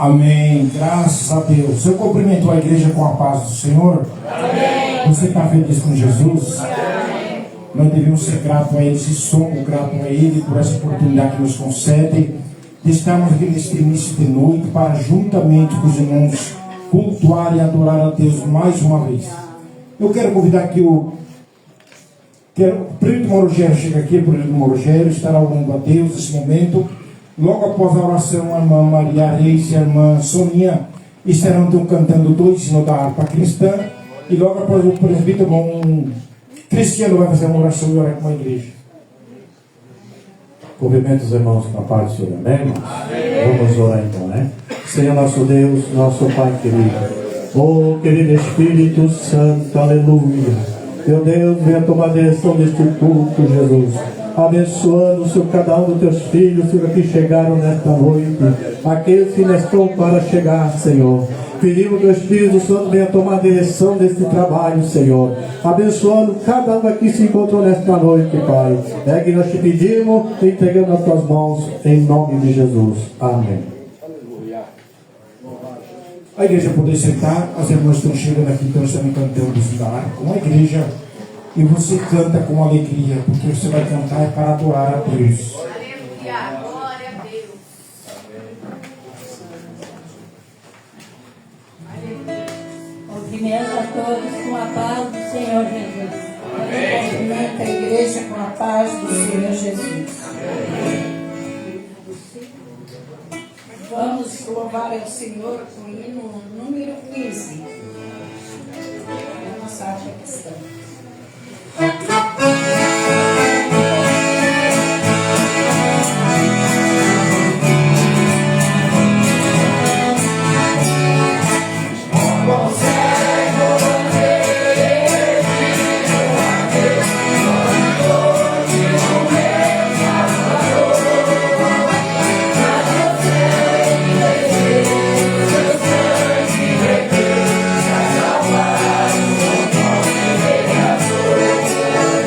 Amém. Graças a Deus. Eu cumprimento a igreja com a paz do Senhor. Amém. Você está feliz com Jesus? Amém. Nós devemos ser gratos a Ele, se somos gratos a Ele por essa oportunidade que nos concede de estarmos aqui neste início de noite para, juntamente com os irmãos, cultuar e adorar a Deus mais uma vez. Eu quero convidar aqui o Preto Rogério. Chega aqui, o Preto Rogério estará orando a Deus nesse momento. Logo após a oração, a irmã Maria Reis e a irmã Soninha estarão então cantando dois hinos da harpa cristã. E logo após o presbítero Cristiano vai fazer uma oração e orar com a igreja. Cumprimento os irmãos com a paz do Senhor, amém, irmãos? Amém. Vamos orar então, né? Senhor nosso Deus, nosso Pai querido, oh querido Espírito Santo, aleluia. Meu Deus, venha tomar direção deste culto, Jesus, abençoando, Senhor, cada um dos teus filhos, Senhor, que chegaram nesta noite, aqueles que ainda estão para chegar, Senhor. Pedimos que o Espírito Santo venha tomar direção deste trabalho, Senhor, abençoando cada um que se encontrou nesta noite, Pai. É que nós te pedimos, entregando nas tuas mãos, em nome de Jesus. Amém. A igreja poder sentar, as irmãs estão chegando aqui, então estamos cantando com a igreja, e você canta com alegria, porque você vai cantar para adorar a Deus. Aleluia, glória a Deus. Cumprimento a todos com a paz do Senhor Jesus. Amém. Cumprimento a igreja com a paz do Senhor Jesus. Vamos louvar ao Senhor com o hino número 15. É a nossa arte cristã. Salvar o nome de Jesus.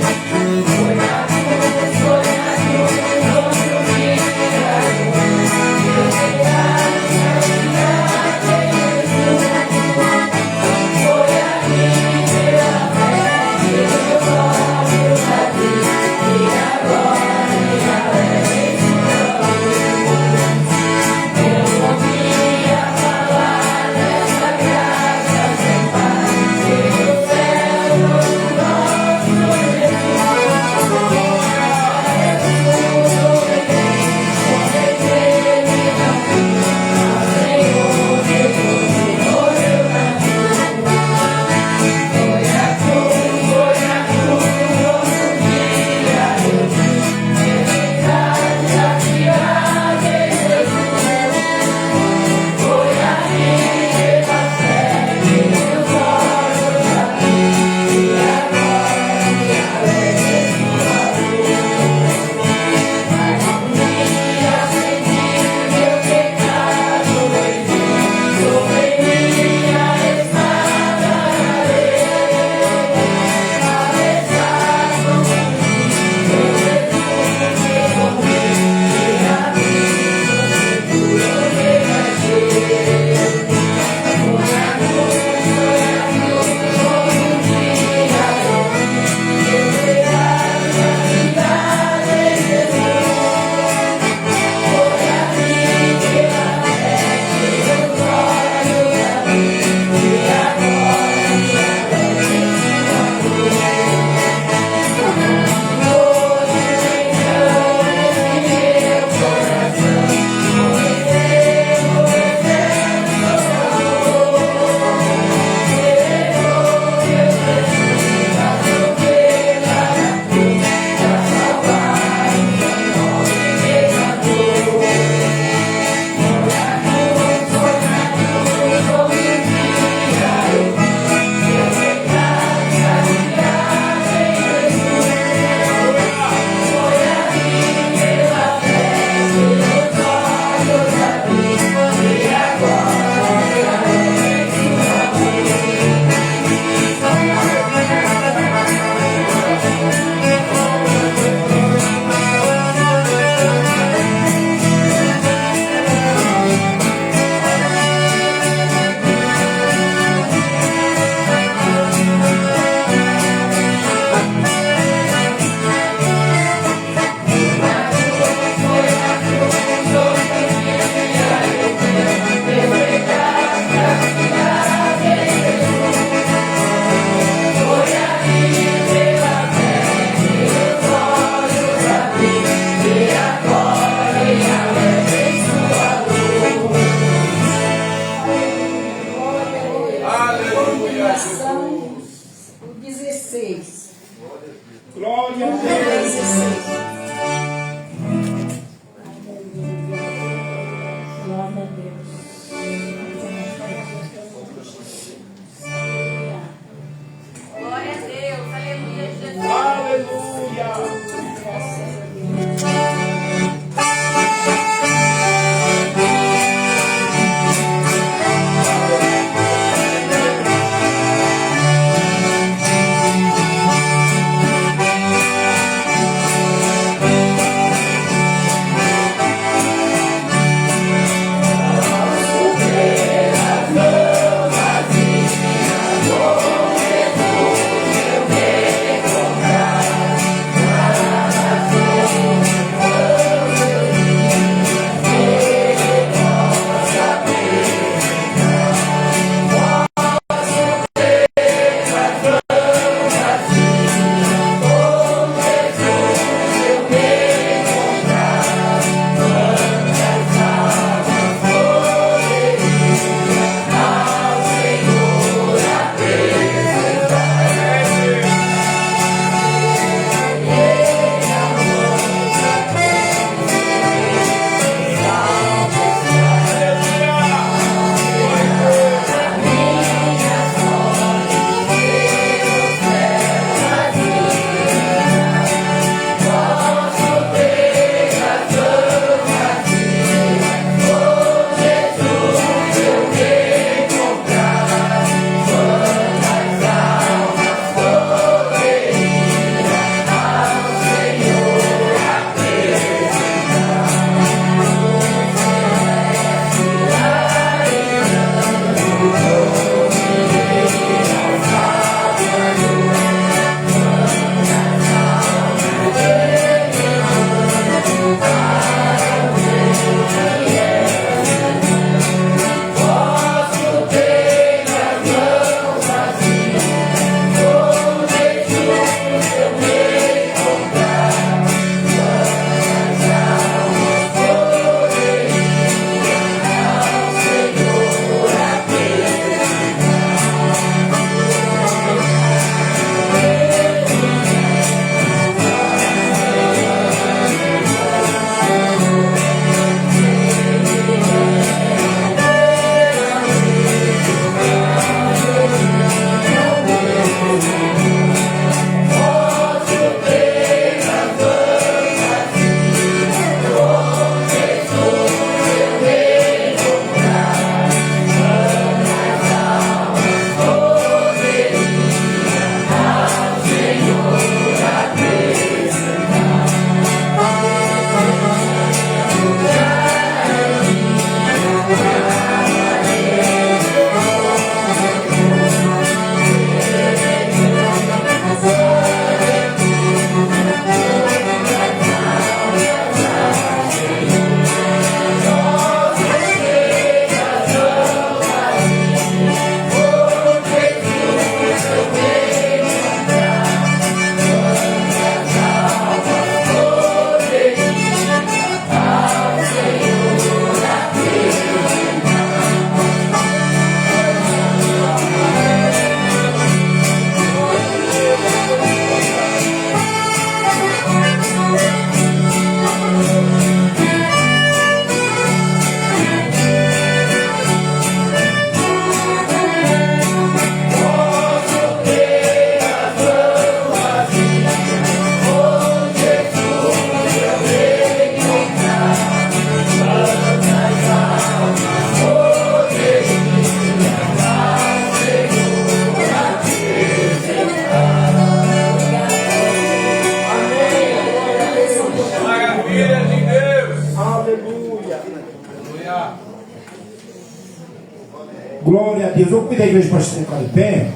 Glória a Deus. Eu cuido da igreja para se colocar de pé.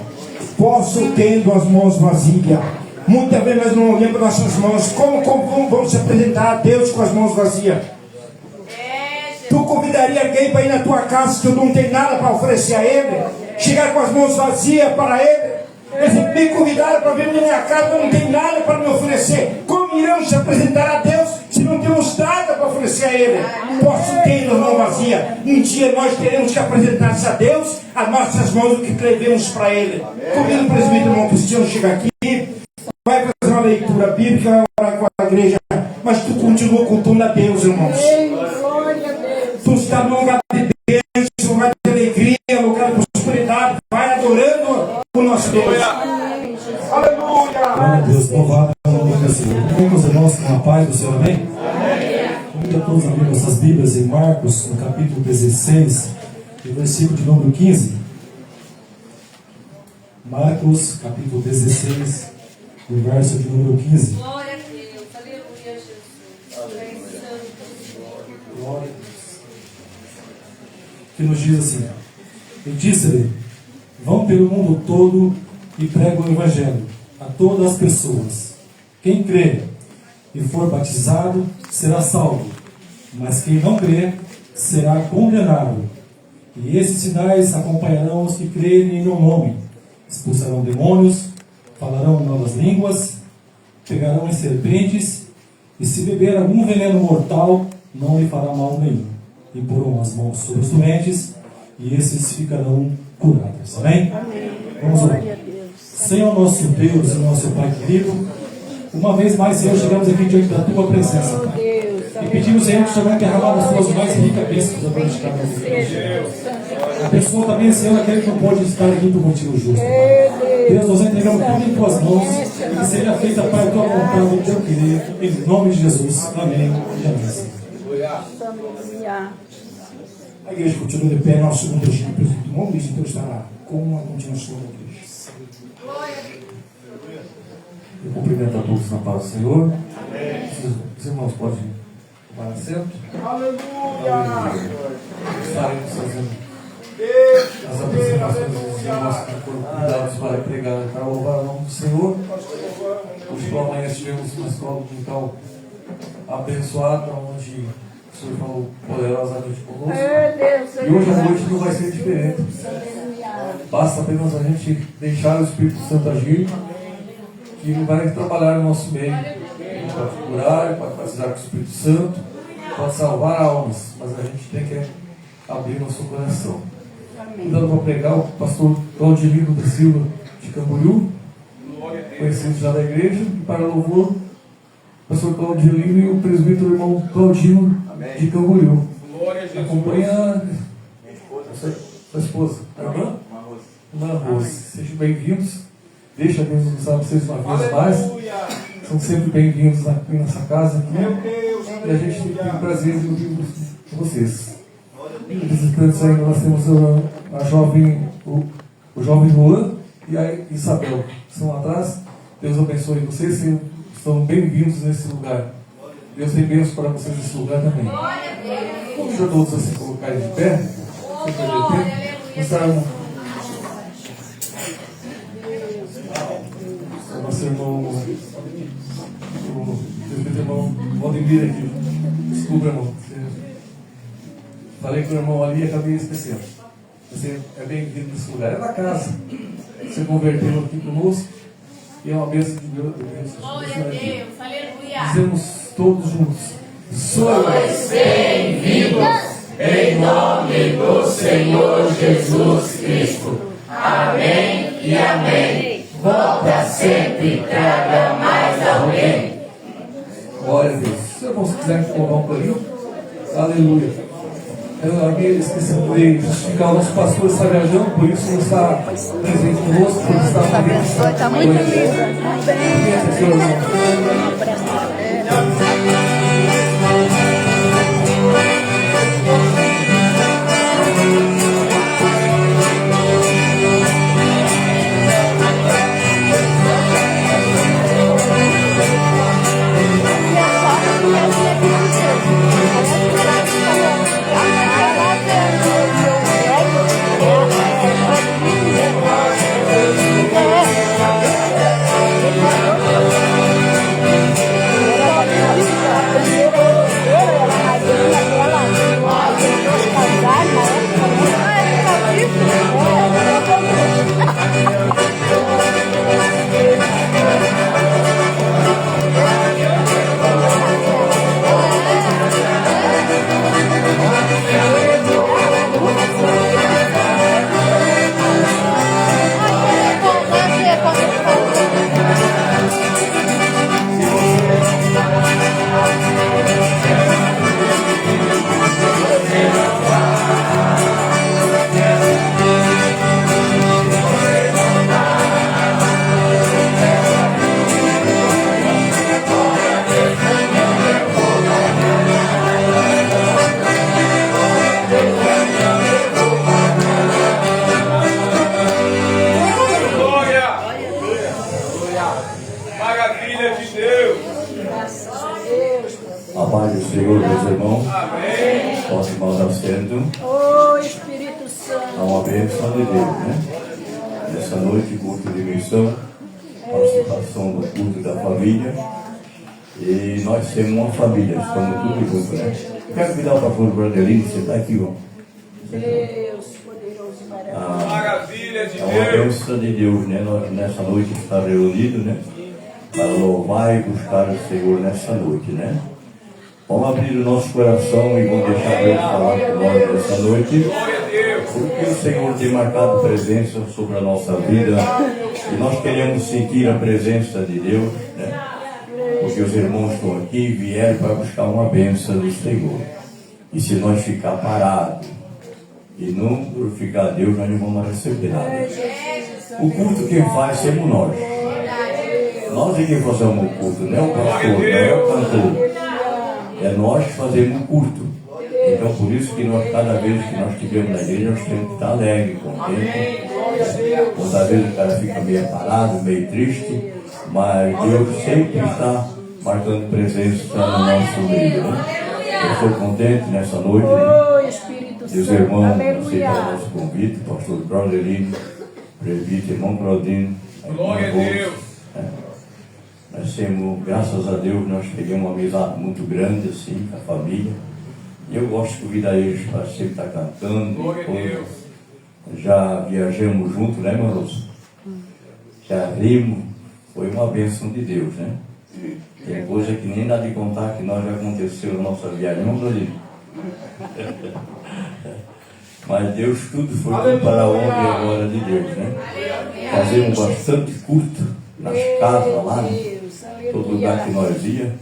Posso tendo as mãos vazias. Muitas vezes nós não olhamos nossas mãos. Como vamos se apresentar a Deus com as mãos vazias? Tu convidaria alguém para ir na tua casa se tu não tem nada para oferecer a Ele? Chegar com as mãos vazias para Ele? Eles me convidaram para vir na minha casa, mas não tem nada para me oferecer. Como iremos se apresentar a Deus se não temos nada para oferecer a Ele? Posso ter as mãos vazias. Um dia nós teremos que apresentar-se a Deus as nossas mãos, o que levemos para Ele. Convido o presbítero irmão Cristiano chegar aqui, vai fazer uma leitura bíblica, vai orar com a igreja, mas tu continua cultuando a Deus, irmãos. Tu está no lugar de bênção, lugar de alegria, lugar de prosperidade, vai adorando o nosso Deus. Aleluia! Glória a Deus, louvado é o nome do Senhor. Vamos, meus irmãos, com a paz do Senhor, amém? Convido a todos a abrir nossas Bíblias em Marcos, no capítulo 16, no versículo de número 15. Marcos, capítulo 16, no verso de número 15. Glória a Deus. Aleluia, Jesus. Glória a Deus. Que nos diz assim: e disse-lhe: vão pelo mundo todo e pregam o Evangelho a todas as pessoas. Quem crê e for batizado será salvo, mas quem não crê será condenado. E esses sinais acompanharão os que crerem em meu nome: expulsarão demônios, falarão novas línguas, pegarão em serpentes, e se beber algum veneno mortal, não lhe fará mal nenhum. E porão as mãos sobre os doentes, e esses ficarão curados. Amém? Vamos orar. Senhor nosso Deus e nosso Pai querido, uma vez mais, Senhor, chegamos aqui diante da Tua presença, Pai. E pedimos, Senhor, que o Senhor vai derramar as Tuas mais ricas bênçãos sobre de cada um. A pessoa também, Senhor, aquele que não pode estar aqui por motivo justo, Pai. Deus, nós entregamos tudo em Tuas mãos, e que seja feita, Pai, a Tua vontade, o Teu querer, em nome de Jesus. Amém e amém. A igreja continua de pé, nosso segundo regime, presbítero irmão Luiz, então estará com a continuação da igreja. Eu cumprimento a todos na paz do Senhor. Os irmãos podem tomar assento. Aleluia! Estaremos fazendo as apresentações dos irmãos que foram convidados para pregar, para louvar o nome do Senhor. Hoje pela manhã tivemos uma escola dominical abençoada, onde o Senhor falou poderosamente conosco. E hoje à noite não vai ser diferente. Basta apenas a gente deixar o Espírito Santo agir, que Ele vai trabalhar no nosso meio. Ele pode curar, pode batizar com o Espírito Santo, pode salvar almas, mas a gente tem que abrir nosso coração. Então, para pregar, o pastor Claudilino da Silva de Camboriú, conhecido já da igreja, e para louvor, o pastor Claudilino e o presbítero irmão Claudino de Camboriú. Acompanha a sua esposa, a irmã? Irmã Rose. Sejam bem-vindos. Deixa Deus usar vocês uma vez mais. São sempre bem-vindos aqui nessa casa. Aqui. E a gente tem o prazer de ouvir vocês. Visitantes ainda nós temos a jovem, o jovem Luan e a Isabel, que estão atrás. Deus abençoe vocês. Estão bem-vindos nesse lugar. Deus tem bênçãos para vocês nesse lugar também. Convido a todos a se colocarem de pé. Sem perder tempo. Estarmos. Nosso irmão, o irmão Valdemir aqui. Desculpa, irmão. Falei com o irmão ali e acabei esquecendo. Você é bem-vindo nesse lugar. É da casa. Você converteu aqui conosco. E é uma bênção de Deus. Glória a Deus. Aleluia. Dizemos todos juntos: Sois bem-vindos em nome do Senhor Jesus Cristo. Amém e amém. Volta sempre, traga mais alguém. Glória a Deus. Se irmãos quiserem colocar um paninho, aleluia. Eu havia esquecido de justificar, o nosso pastor está viajando, por isso não está presente conosco, por estar presente. Está muito linda. irmãos assentam. Ô Espírito Santo. Há uma bênção de Deus, né? Nessa noite, culto de missão, participação do culto da família. E nós temos uma família, estamos tudo juntos, né? Eu quero convidar o pastor Brandelino, você está aqui, ó. Deus poderoso e maravilhoso. Maravilha de É uma Deus. bênção de Deus, né? Nós nessa noite estamos reunidos, né? Para louvar e buscar o Senhor nessa noite, né? Vamos abrir o nosso coração e vamos deixar Deus falar com nós nessa noite. Glória a Deus. Porque o Senhor tem marcado presença sobre a nossa vida e nós queremos sentir a presença de Deus, né? Porque os irmãos estão aqui e vieram para buscar uma bênção do Senhor. E se nós ficar parados e não glorificar a Deus, nós não vamos receber nada. O culto quem faz somos nós. Nós é quem fazemos o culto, não é o pastor, não é o cantor. É nós que fazemos o culto. Então por isso que nós, cada vez que nós estivermos na igreja, nós temos que estar alegre, contente. Muitas vezes o cara fica meio parado, meio triste, mas Deus sempre está marcando presença no nosso meio, né? Eu estou contente nessa noite, né? Ô Espírito E os Santo. irmãos Aleluia. aceitaram nosso convite, o pastor Claudelino, presbítero irmão Claudino. Glória a Deus. Nós temos, graças a Deus, nós pegamos uma amizade muito grande assim, com a família. E eu gosto de convidar eles para sempre estar cantando. Glória a Deus. Já viajamos juntos, né, meu Lúcio? Já rimos, foi uma bênção de Deus, né? Tem coisa que nem dá de contar que nós já aconteceu na nossa viagem, não, Claudinho? Mas Deus, tudo foi tudo para a honra e a glória de Deus, né? Fazemos bastante culto nas casas lá, né? Todo lugar que nós ia.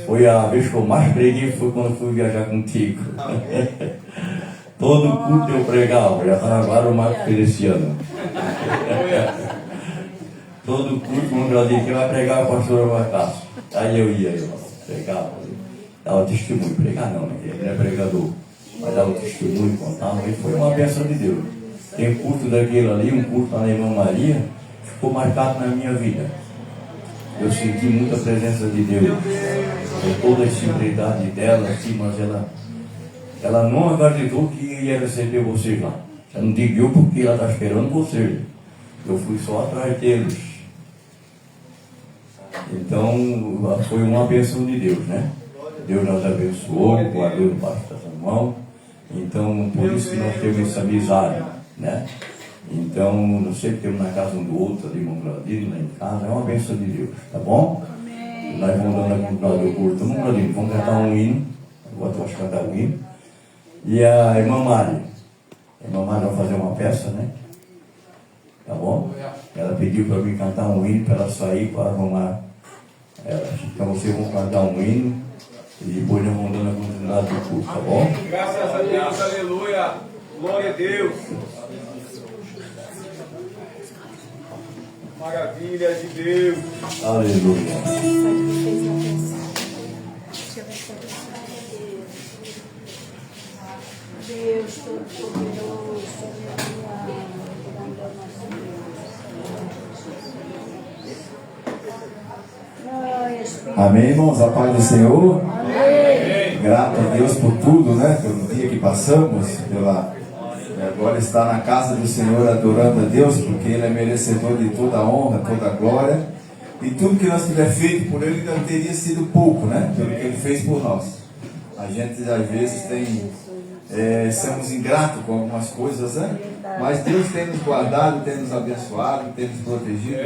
Foi a vez que eu mais preguei, foi quando eu fui viajar contigo. Todo culto eu pregava, já estava agora o Marco Feliciano. Todo culto, um gradinho que vai pregar, o pastor vai casa. Aí eu ia, pregava, dava testemunho, pregar não, né? Ele não é pregador, mas dava testemunho, contava, e foi uma bênção de Deus. Tem um culto daquele ali, um culto lá na Irmã Maria, ficou marcado na minha vida. Eu senti muita presença de Deus, com toda a simplicidade dela, assim, mas ela não acreditou que ia receber vocês lá. Ela não dividiu porque ela está esperando vocês. Eu fui só atrás deles. Então, foi uma bênção de Deus, né? Deus nos abençoou, guardou debaixo dessa mão. Então, por isso que nós temos essa amizade, né? Então, nós sempre temos na casa um do outro, ali, irmão Claudino, lá em casa. É uma bênção de Deus, tá bom? Nós vamos dando a continuidade do culto. Irmão Claudino, vamos cantar um hino. Agora vamos cantar um hino. E a irmã Mari. A irmã Mari vai fazer uma peça, né? Tá bom? Ela pediu para mim cantar um hino para ela sair para arrumar ela. Então vocês vão cantar um hino e depois nós vamos dando a continuidade do culto, tá bom? Graças a Deus, aleluia. Glória a Deus. Maravilha de Deus. Aleluia. Deus Todo-Poderoso, Amém, irmãos? A paz do Senhor. Amém. Grato a Deus por tudo, né? Pelo dia que passamos, agora está na casa do Senhor adorando a Deus, porque Ele é merecedor de toda a honra, toda a glória. E tudo que nós tiver feito por Ele não teria sido pouco, né? Pelo que Ele fez por nós. A gente às vezes somos ingratos com algumas coisas, né? Mas Deus tem nos guardado, tem nos abençoado, tem nos protegido.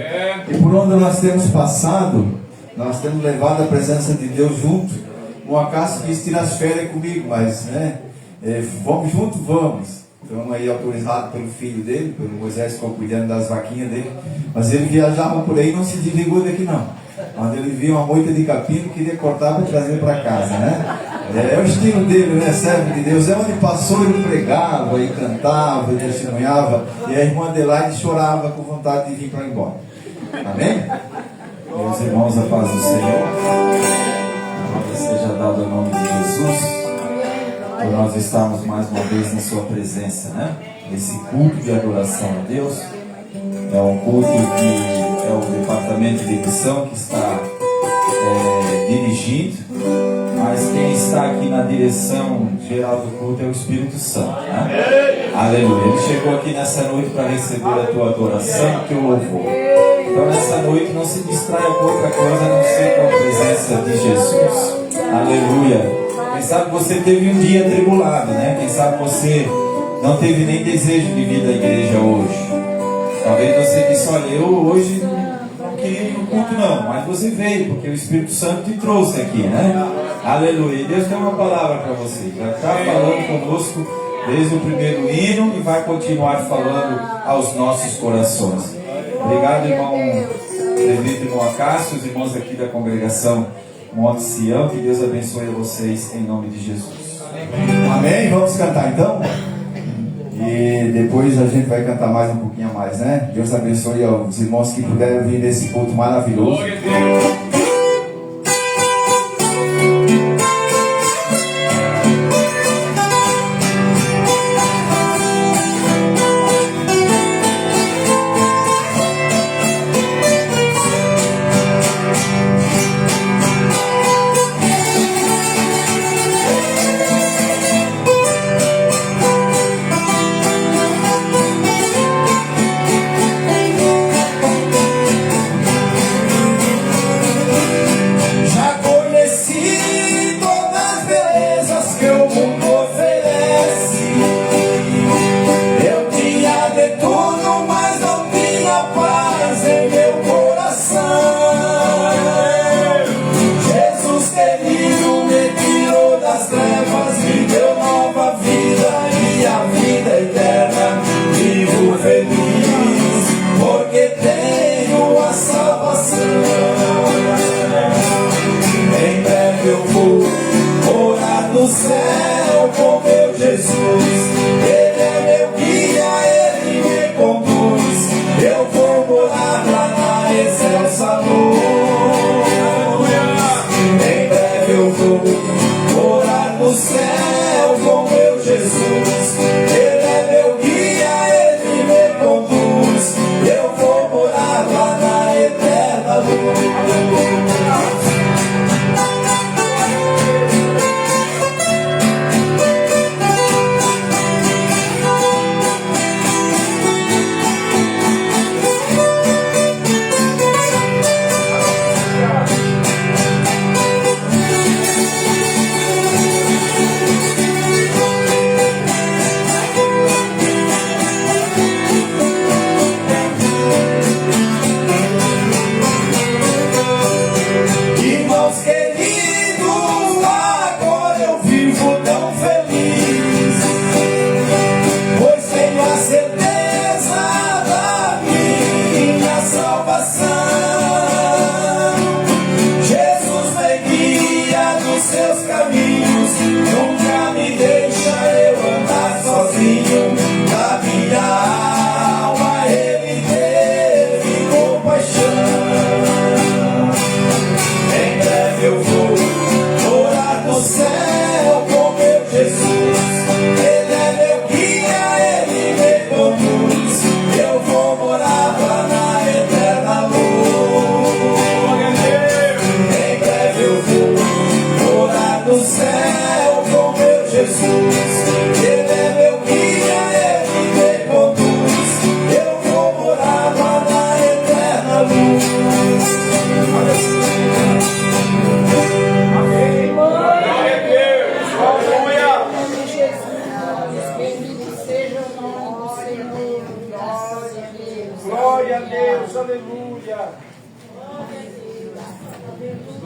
E por onde nós temos passado, nós temos levado a presença de Deus junto. O acaso quis tirar as férias comigo, mas, né? Vamos junto, vamos. Estamos aí autorizados pelo filho dele, pelo Moisés, que ficou cuidando das vaquinhas dele. Mas ele viajava por aí e não se desligou daqui não. Quando ele via uma moita de capim, queria cortar para trazer para casa, né? É o estilo dele, né? Servo de Deus. É onde passou, ele pregava, e cantava, e testemunhava. E a irmã Adelaide chorava com vontade de vir para embora. Amém? Meus irmãos, a paz do Senhor. Que seja dado em nome de Jesus. Por nós estarmos mais uma vez na sua presença, né? Esse culto de adoração a Deus é um culto que é o departamento de missão que está dirigindo. mas quem está aqui na direção geral do culto é o Espírito Santo, né? Aleluia. Ele chegou aqui nessa noite para receber a tua adoração e o teu louvor. Então nessa noite não se distraia com outra coisa a não ser com a presença de Jesus. Aleluia. Quem sabe você teve um dia atribulado, né? Quem sabe você não teve nem desejo de vir à igreja hoje. Talvez você disse, olha, eu hoje não queria ir no culto não, mas você veio, porque o Espírito Santo te trouxe aqui, né? Aleluia. E Deus tem uma palavra para você. Já está falando conosco desde o primeiro hino e vai continuar falando aos nossos corações. Obrigado, irmão presbítero, irmão Acácio, os irmãos aqui da congregação Monte Sião, que Deus abençoe a vocês em nome de Jesus. Amém? Vamos cantar então? E depois a gente vai cantar mais um pouquinho a mais, né? Deus abençoe aos irmãos que puderem vir nesse culto maravilhoso.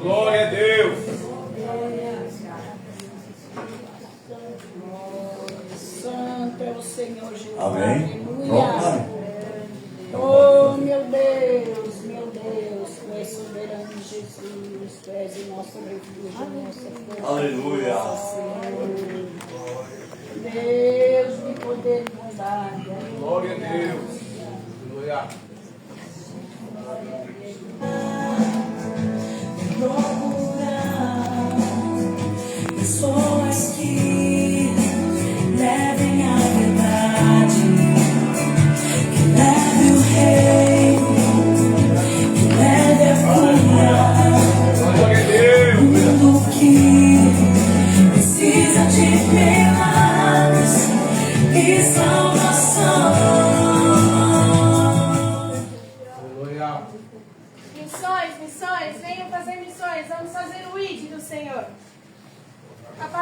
Glória a Deus. Que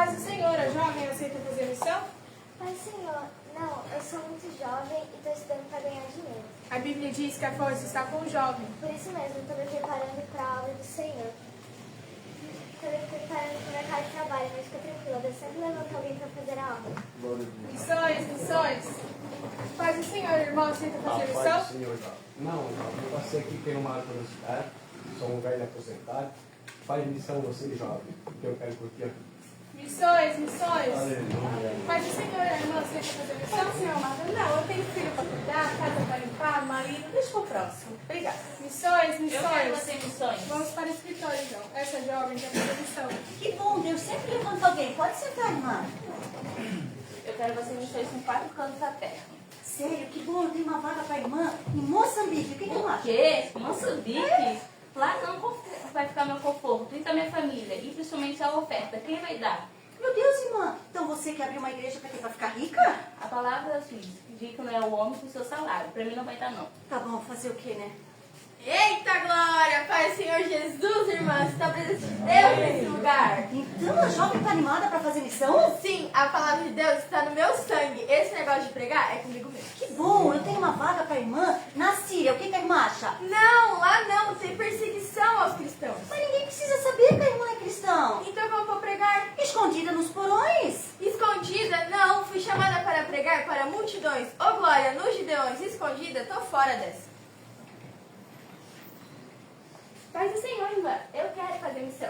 Paz do Senhor, a jovem aceita fazer missão? Pai, Senhor, não, eu sou muito jovem e estou estudando para ganhar dinheiro. A Bíblia diz que a força está com o jovem. Por isso mesmo, estou me preparando para a obra do Senhor. Estou me preparando para o mercado de trabalho, mas fica tranquila, Deus sempre levanta alguém para fazer a obra. Missões, missões. Paz do Senhor, irmão, aceita fazer missão? Paz do Senhor, não, eu passei aqui, tenho uma alta velocidade, sou um velho aposentado. Faz missão você, jovem, porque eu quero curtir a vida. Missões, missões. Aleluia. Paz do Senhor, irmão, aceita fazer missão? Senhor amado, não, eu tenho filho para cuidar, casa para limpar, marido, deixa pro próximo. Obrigada. Missões, missões. Eu quero fazer missões. Vamos para o escritório, então. Essa jovem quer fazer missão. Que bom, Deus sempre levanta alguém. Pode sentar, irmã. Eu quero fazer missões em 4 cantos da terra. Sério, que bom, eu tenho uma vaga para irmã em Moçambique. O que tu acha? O quê? Moçambique? Lá não vai ficar meu conforto, e também a família, e principalmente a oferta. Quem vai dar? Meu Deus, irmã. Então você quer abrir uma igreja para quê? Para ficar rica? A palavra diz que não é o homem com o seu salário. Pra mim não vai dar, não. Tá bom, fazer o quê, né? Eita glória! Pai Senhor Jesus, irmã, você está presente Deus nesse lugar. Então a jovem está animada para fazer missão? Sim, a palavra de Deus está no meu sangue. Esse negócio de pregar é comigo mesmo. Que bom, eu tenho uma vaga para irmã na Síria. O que a irmã acha? Não, lá não, tem perseguição aos cristãos. Mas ninguém precisa saber que a irmã é cristão. Então como vou pregar? Escondida nos porões. Escondida? Não, fui chamada para pregar para multidões. Ô glória, nos Gideões, escondida, tô fora dessa. Paz do Senhor, irmã. Eu quero fazer missão.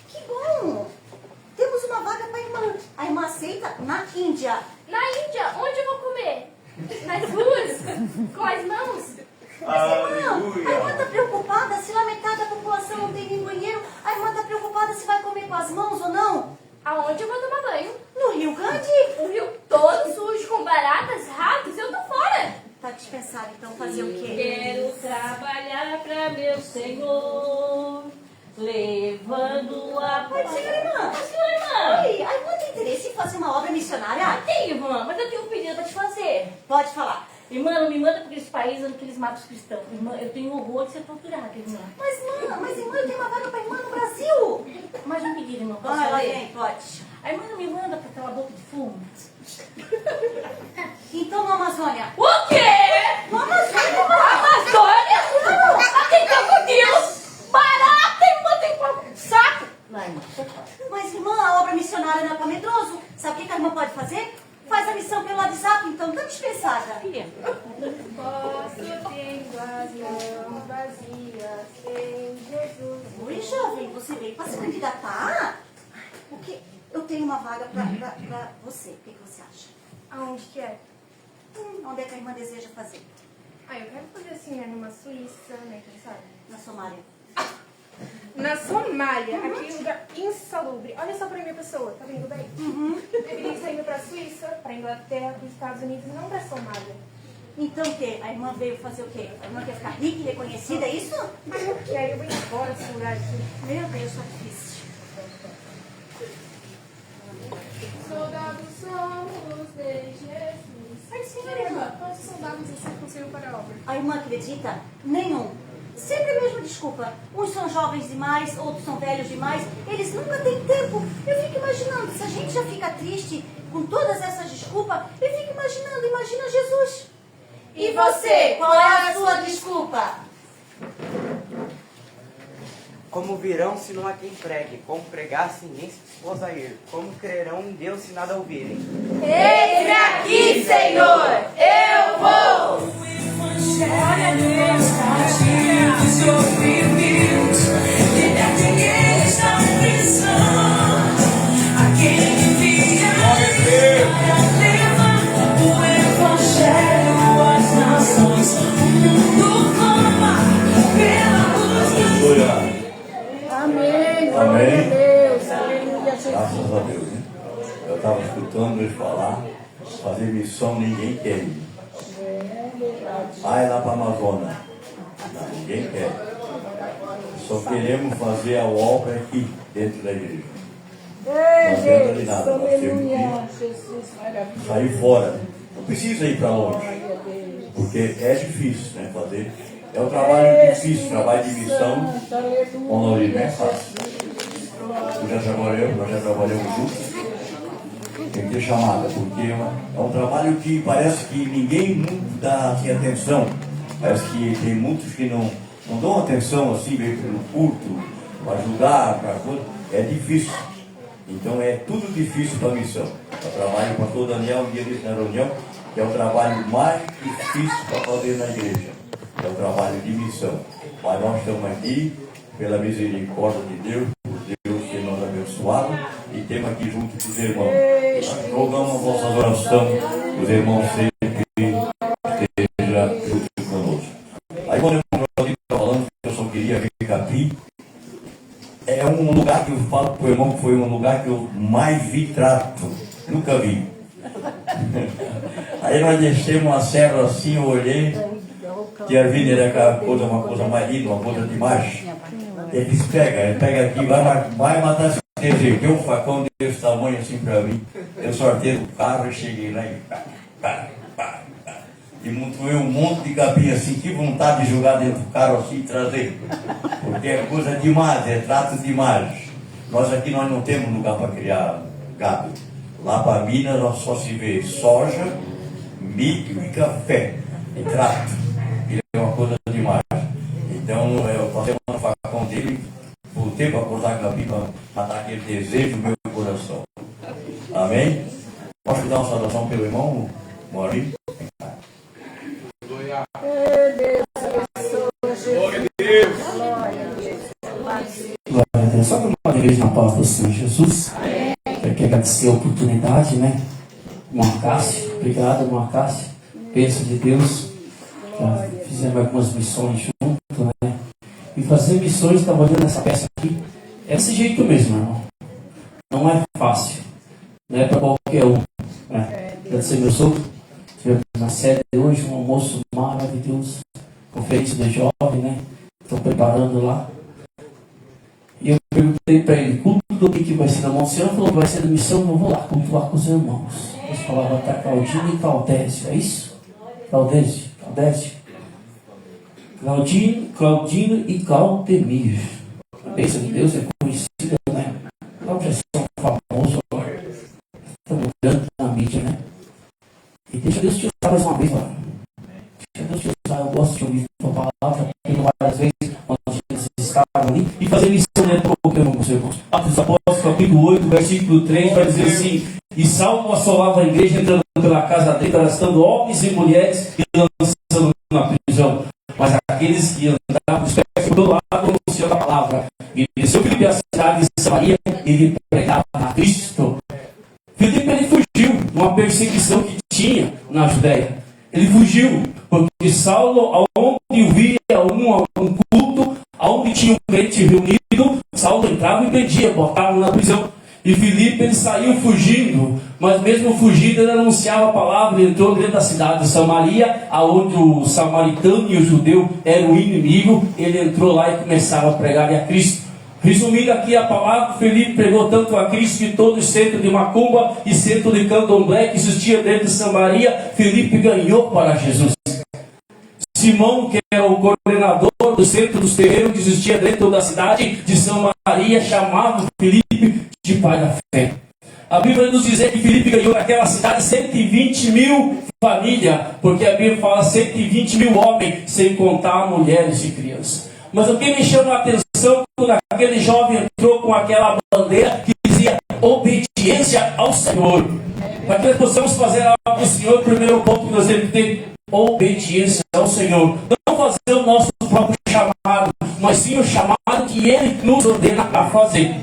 Que bom! Temos uma vaga para a irmã. A irmã aceita na Índia. Na Índia? Onde eu vou comer? Nas ruas? Com as mãos? Mas, irmã, a irmã está preocupada se lá metade da população não tem nem banheiro. A irmã está preocupada se vai comer com as mãos ou não. Aonde eu vou tomar banho? No Rio Grande. O rio todo sujo, com baratas, ratos, eu tô fora. Tá dispensado, então fazer o quê? Quero trabalhar para meu Senhor, levando a... Oi, senhora irmã. Senhora irmã. Oi, a irmã tem interesse em fazer uma obra missionária? Tem, irmã, mas eu tenho um pedido para te fazer. Pode falar. Irmã, não me manda para aqueles países onde eles matam os cristãos. Irmã, eu tenho horror de ser torturada, irmã. Mas irmã, eu tenho uma vaga para irmã no Brasil. Mais um pedido, irmã, posso Ela fazer? tem, pode. A irmã não me manda para aquela boca de fumo. Então no Amazônia. O quê? No Amazônia. Amazônia? Lá tem crocodilo, barata, irmã, tem saco. Lá, irmã, Mas irmã, a obra missionária não é para medroso. Sabe o que a irmã pode fazer? Faz a missão pelo WhatsApp, então tá dispensada. filha. Posso tendo as mãos vazias em Jesus. Oi, jovem, você veio para se candidatar? O que? Eu tenho uma vaga para você. O que você acha? Aonde que é? Onde é que a irmã deseja fazer? Ah, eu quero fazer assim, né? Numa Suíça, né? Quem sabe? Na Somália. Na Somália, aqui é um lugar insalubre. Olha só pra minha pessoa, tá vendo bem? Deveria estar indo pra Suíça, pra Inglaterra, pros Estados Unidos, não pra Somália. Então o quê? A irmã veio fazer o quê? A irmã quer ficar rica e reconhecida, é isso? Mas eu quero, eu vou embora desse lugar aqui. Meu Deus, tá difícil. Soldados somos de Jesus. Mas sim, irmã, quantos soldados assim funcionam para a obra? A irmã acredita? Nenhum. Sempre a mesma desculpa. Uns são jovens demais, outros são velhos demais. Eles nunca têm tempo. Eu fico imaginando, se a gente já fica triste com todas essas desculpas, eu fico imaginando, imagina Jesus. E você, qual é a sua desculpa? Como virão se não há quem pregue? Como pregar se ninguém se dispôs a ir? Como crerão em Deus se nada ouvirem? Eis-me aqui, Senhor, eu vou! Glória a Deus, tadinho de sofrimento, de ninguém está na prisão. A quem envia para levar o Evangelho às nações, o mundo clama pela luz. Aleluia. Amém, glória a Deus, aleluia, Jesus. Graças a Deus, né? Eu estava escutando eles falar, fazer missão ninguém quer ir. Vai lá para a Amazônia. Não, ninguém quer. Só queremos fazer a obra aqui, dentro da igreja. Não adianta de nada, nós temos que sair fora. Não precisa ir para longe, porque é difícil, né, fazer. É um trabalho difícil, trabalho de missão, não é fácil. Nós já trabalhamos juntos, que chamada, porque é um trabalho que parece que ninguém muito dá assim, atenção. Parece que tem muitos que não dão atenção assim, meio pelo culto, para ajudar, para coisa. É difícil. Então é tudo difícil para a missão. O trabalho, o pastor Daniel um dia disse na reunião que é o trabalho mais difícil para fazer na igreja. É o trabalho de missão. Mas nós estamos aqui pela misericórdia de Deus, por Deus ter nos abençoado, e temos aqui junto com os irmãos. Nós rogamos a vossa oração, os irmãos sempre estejam junto conosco. Aí quando eu estava falando, eu só queria ver Capim. É um lugar que eu falo para o irmão que foi um lugar que eu mais vi trato. Nunca vi. Aí nós descemos a serra assim, eu olhei, que a Arvina era uma coisa mais linda, uma coisa demais. Ele disse, pega aqui, vai matar esse desejo. Deu um facão desse tamanho assim para mim. Eu sorteio o carro e cheguei lá e e montou um monte de capim assim, que vontade de jogar dentro do carro assim e trazer. Porque é coisa demais, é trato demais. Nós aqui nós não temos lugar para criar gado. Lá para Minas nós só se vê soja, milho e café. E trato. E é uma coisa demais. Então eu passei uma facão dele, voltei para cortar capim para matar aquele desejo no meu coração. Amém? Posso dar uma saudação pelo irmão Maurício? Glória a Deus. Glória a Deus. Só para uma igreja na paz do Senhor Jesus. Eu quero agradecer a oportunidade, né? Irmão Cássio, obrigado, irmão Cássio. Bênção de Deus. Já fizemos algumas missões juntos, né? E fazer missões, estava olhando essa peça aqui, é desse jeito mesmo, irmão. Não é fácil. Não é para qualquer um. Né? Agradecer meu sogro. Tivemos na sede hoje um almoço maravilhoso. Conferência de jovem, né? Estão preparando lá. E eu perguntei para ele, culto do que vai ser na mão do Senhor? Ele falou, vai ser da missão, eu vou lá cultuar com os irmãos. Eles falavam, tá Claudinho e Claudésio, é isso? Claudésio. Claudino e Claudemir. A bênção de Deus é conhecida, né? Cláudio é São famoso agora. Estamos vendo na mídia, né? E deixa Deus te usar mais uma vez, ó. Deixa Deus te usar. Eu gosto de ouvir a palavra, porque várias vezes quando eles estavam ali e fazer missão, né? Porque eu não consigo, irmãos. Atos dos Apóstolos, capítulo 8, versículo 3, vai dizer assim: e Saulo assolava a igreja, entrando pela casa dele, arrastando homens e mulheres e lançando na prisão. Mas aqueles que andavam os pés por todo lado anunciando a palavra. E desceu Filipe a cidade de Samaria e ele pregava a Cristo. Filipe ele fugiu de uma perseguição que tinha na Judéia. Ele fugiu porque Saulo, aonde via um culto, aonde tinha um crente reunido, Saulo entrava e prendia, botava na prisão. E Filipe ele saiu fugindo, mas mesmo fugindo ele anunciava a palavra. Ele entrou dentro da cidade de Samaria, aonde o samaritano e o judeu eram o inimigo. Ele entrou lá e começava a pregar a Cristo. Resumindo aqui a palavra, Filipe pregou tanto a Cristo que todo o centro de macumba e centro de candomblé que existia dentro de Samaria, Filipe ganhou para Jesus. Simão, que era o coordenador do centro dos terreiros que existia dentro da cidade de Samaria, chamava Filipe de pai da fé. A Bíblia nos diz que Filipe ganhou naquela cidade 120 mil famílias, porque a Bíblia fala 120 mil homens, sem contar mulheres e crianças. Mas o que me chama a atenção quando aquele jovem entrou com aquela bandeira que dizia obediência ao Senhor. Para que nós possamos fazer algo para o Senhor, o primeiro ponto que nós temos que ter: obediência ao Senhor. Não fazer o nosso próprio chamado, mas sim o chamado que Ele nos ordena a fazer.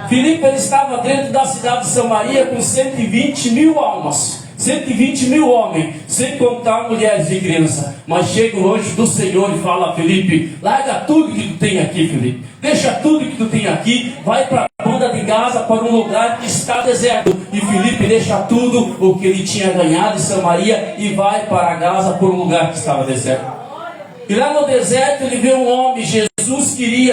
Filipe ele estava dentro da cidade de Samaria com 120 mil almas, 120 mil homens, sem contar mulheres e crianças. Mas chega o anjo do Senhor e fala a Filipe: larga tudo que tu tem aqui, Filipe. Deixa tudo que tu tem aqui, vai para a banda de Gaza, para um lugar que está deserto. E Filipe deixa tudo o que ele tinha ganhado em Samaria e vai para Gaza, por um lugar que estava deserto. E lá no deserto ele vê um homem.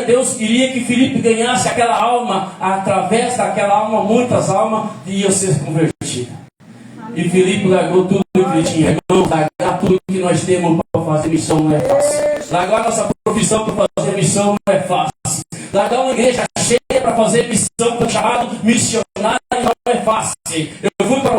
Deus queria que Filipe ganhasse aquela alma. Através daquela alma, muitas almas iam ser convertidas. E Filipe largou tudo que ele tinha. Irmão, largar tudo que nós temos para fazer missão não é fácil. Largar nossa profissão para fazer missão não é fácil. Largar uma igreja cheia para fazer missão, para chamado missionário, não é fácil. Eu fui para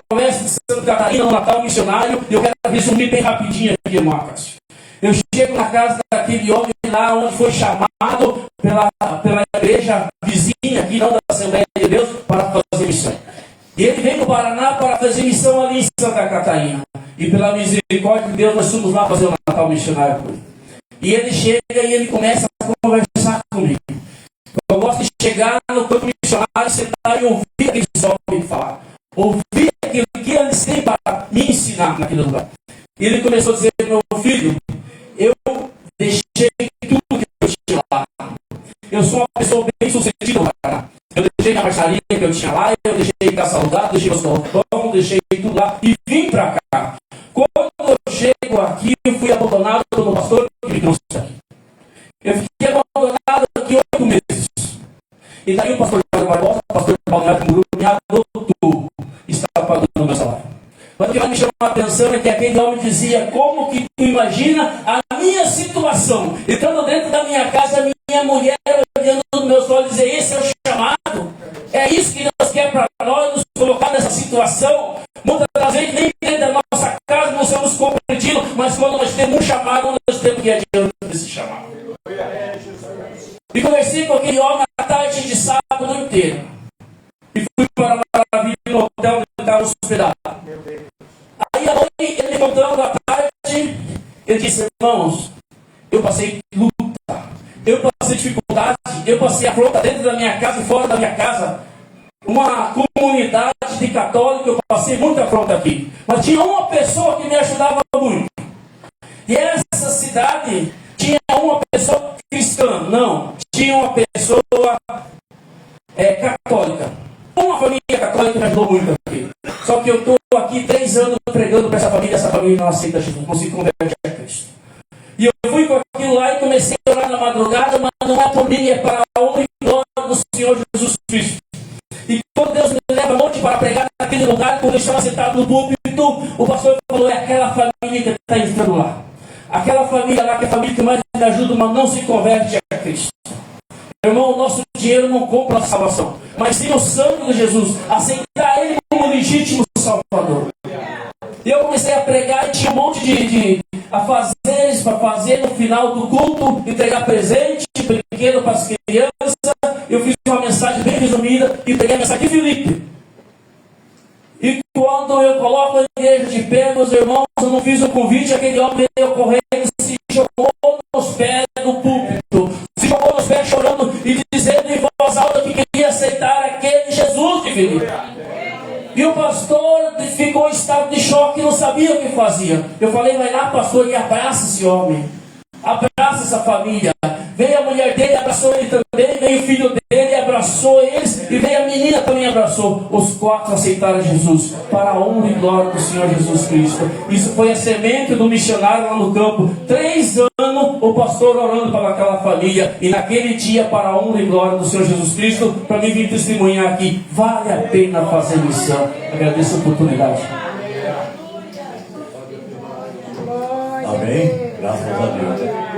Santa Catarina, no Natal missionário, e eu quero resumir bem rapidinho aqui, irmão Cássio. Eu chego na casa daquele homem lá onde foi chamado pela igreja vizinha aqui, não da Assembleia de Deus, para fazer missão. E ele vem do Paraná para fazer missão ali em Santa Catarina. E pela misericórdia de Deus, nós fomos lá fazer o Natal missionário com ele. E ele chega e ele começa a conversar comigo. Eu gosto de chegar no campo missionário, sentar e ouvir aqueles homens falar. Ouvir aquilo que eles têm para me ensinar naquele lugar. E ele começou a dizer: meu filho, eu deixei tudo que eu tinha lá. Eu sou uma pessoa bem sucedida no Paraná. Eu deixei a marcharia que eu tinha lá, eu deixei casa alugada, deixei os galpão, deixei tudo lá e vim para cá. Quando eu chego aqui, eu fui abandonado pelo pastor que me trouxe aqui. Eu fiquei abandonado aqui 8 meses. E daí o pastor Barbosa, o pastor Balneário Camboriú, me adotou. Estava pagando o meu salário. Mas o que vai me chamar a atenção é que aquele homem dizia: como que tu imagina a minha situação? Entrando dentro da minha casa, a minha mulher olhando nos meus olhos e dizer: esse é o chamado? É isso que Deus quer para nós, nos colocar nessa situação? Muitas das vezes nem dentro da nossa casa nós somos compreendidos, mas quando nós temos um chamado, nós temos que ir adiante desse chamado. E conversei com aquele homem a tarde de sábado inteiro. E fui para Maravilha, no hotel onde ele estava hospedado. Aí a noite, ele me contando à tarde, ele disse: irmãos, eu passei luta, eu passei dificuldade, eu passei afronta dentro da minha casa e fora da minha casa. Uma comunidade de católicos, eu passei muita afronta aqui. Mas tinha uma pessoa que me ajudava muito. E essa cidade tinha uma pessoa cristã, não, tinha uma pessoa católica. Uma família católica me ajudou muito aqui. Só que eu estou aqui 3 anos pregando para essa família não aceita Jesus, não se converte a Cristo. E eu fui com aquilo lá e comecei a orar na madrugada, mas não é por mim, é para a honra e glória do Senhor Jesus Cristo. E quando Deus me leva à noite para pregar naquele lugar, quando eu estava sentado no púlpito, o pastor falou: é aquela família que está entrando lá. Aquela família lá que é a família que mais me ajuda, mas não se converte a Cristo. Irmão, o nosso dinheiro não compra a salvação, mas sim o sangue de Jesus, aceitar Ele como legítimo Salvador. E eu comecei a pregar e tinha um monte de afazeres para fazer no final do culto, entregar presente, brinquedo para as crianças. Eu fiz uma mensagem bem resumida e peguei a mensagem de Filipe. E quando eu coloco a igreja de pé, meus irmãos, eu não fiz o convite, aquele homem veio correndo e se jogou nos pés do púlpito. Se jogou nos pés chorando e dizendo em voz alta que queria aceitar aquele Jesus de Filipe. E o pastor ficou em estado de choque e não sabia o que fazia. Eu falei: vai lá, pastor, e abraça esse homem. Abraça essa família. Veio a mulher dele, abraçou ele também. Veio o filho dele, abraçou eles. E veio a menina, também abraçou. Os 4 aceitaram Jesus, para a honra e glória do Senhor Jesus Cristo. Isso foi a semente do missionário lá no campo. 3 anos o pastor orando para aquela família. E naquele dia, para a honra e glória do Senhor Jesus Cristo, para mim vir testemunhar aqui, vale a pena fazer missão. Agradeço a oportunidade. Amém? Graças a Deus.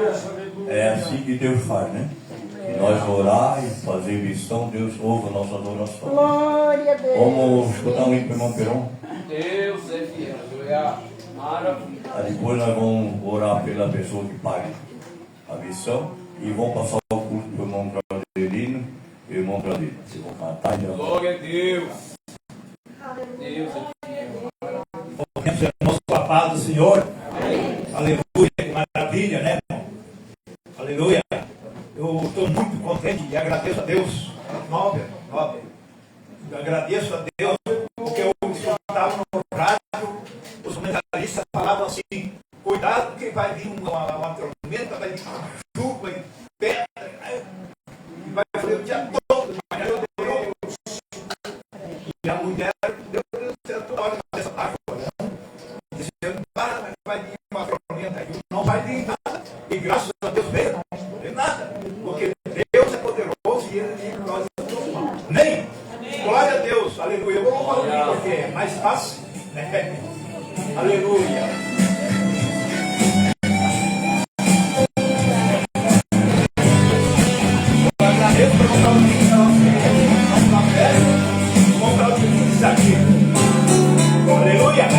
É assim que Deus faz, né? Se nós orar e fazer missão, Deus ouve a nossa adoração. Glória a Deus. Vamos escutar um hino para o irmão Peron? Deus é fiel, aleluia. Maravilha. Aí depois nós vamos orar pela pessoa que paga a missão e vamos passar o culto para o irmão Claudelino e o irmão Claudelino. Vocês vão cantar e glória a Deus. Deus é fiel. Irmãos, com a paz do Senhor. Amém. Aleluia, que maravilha, né, irmão? Aleluia. Eu estou muito contente e agradeço a Deus. Nobre. Eu agradeço a Deus porque eu estava no rádio, os comentaristas falavam assim: cuidado que vai vir uma tormenta, vai vir chuva, vai vir pedra, e vai fazer o dia todo. E a mulher deu certo hora dessa água, dizendo: vai vir uma tormenta, não vai vir nada. E graças a Deus veio, não veio nada, porque Deus é poderoso e Ele nós somos. Nem. Glória a Deus, aleluia. Eu vou louvar porque é mais fácil. Aleluia. Eu agradeço por contar o que está na festa, contar o que está aqui. Aleluia.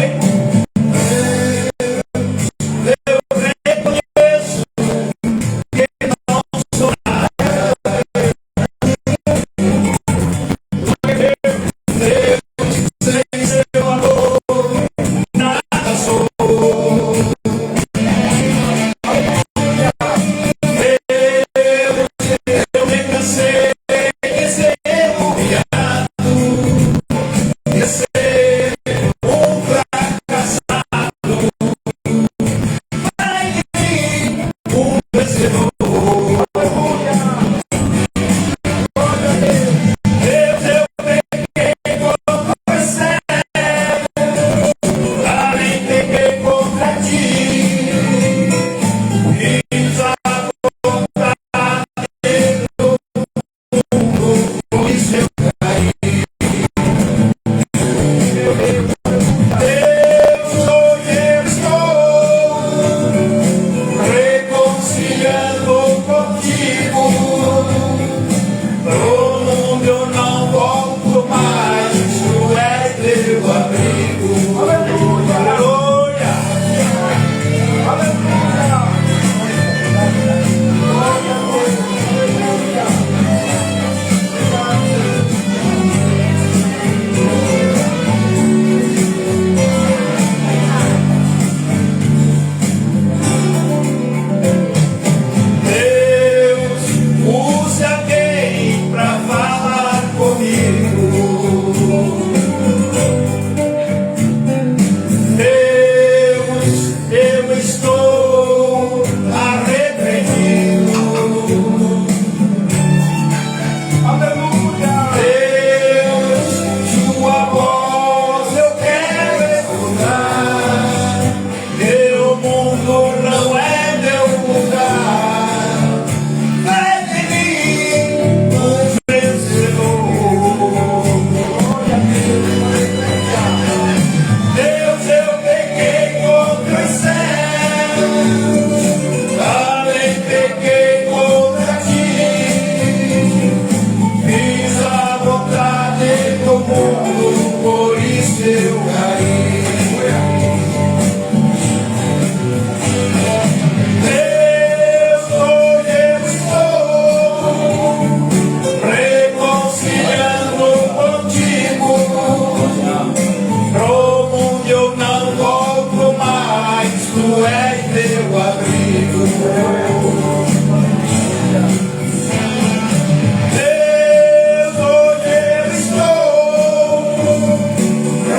Deus, hoje eu estou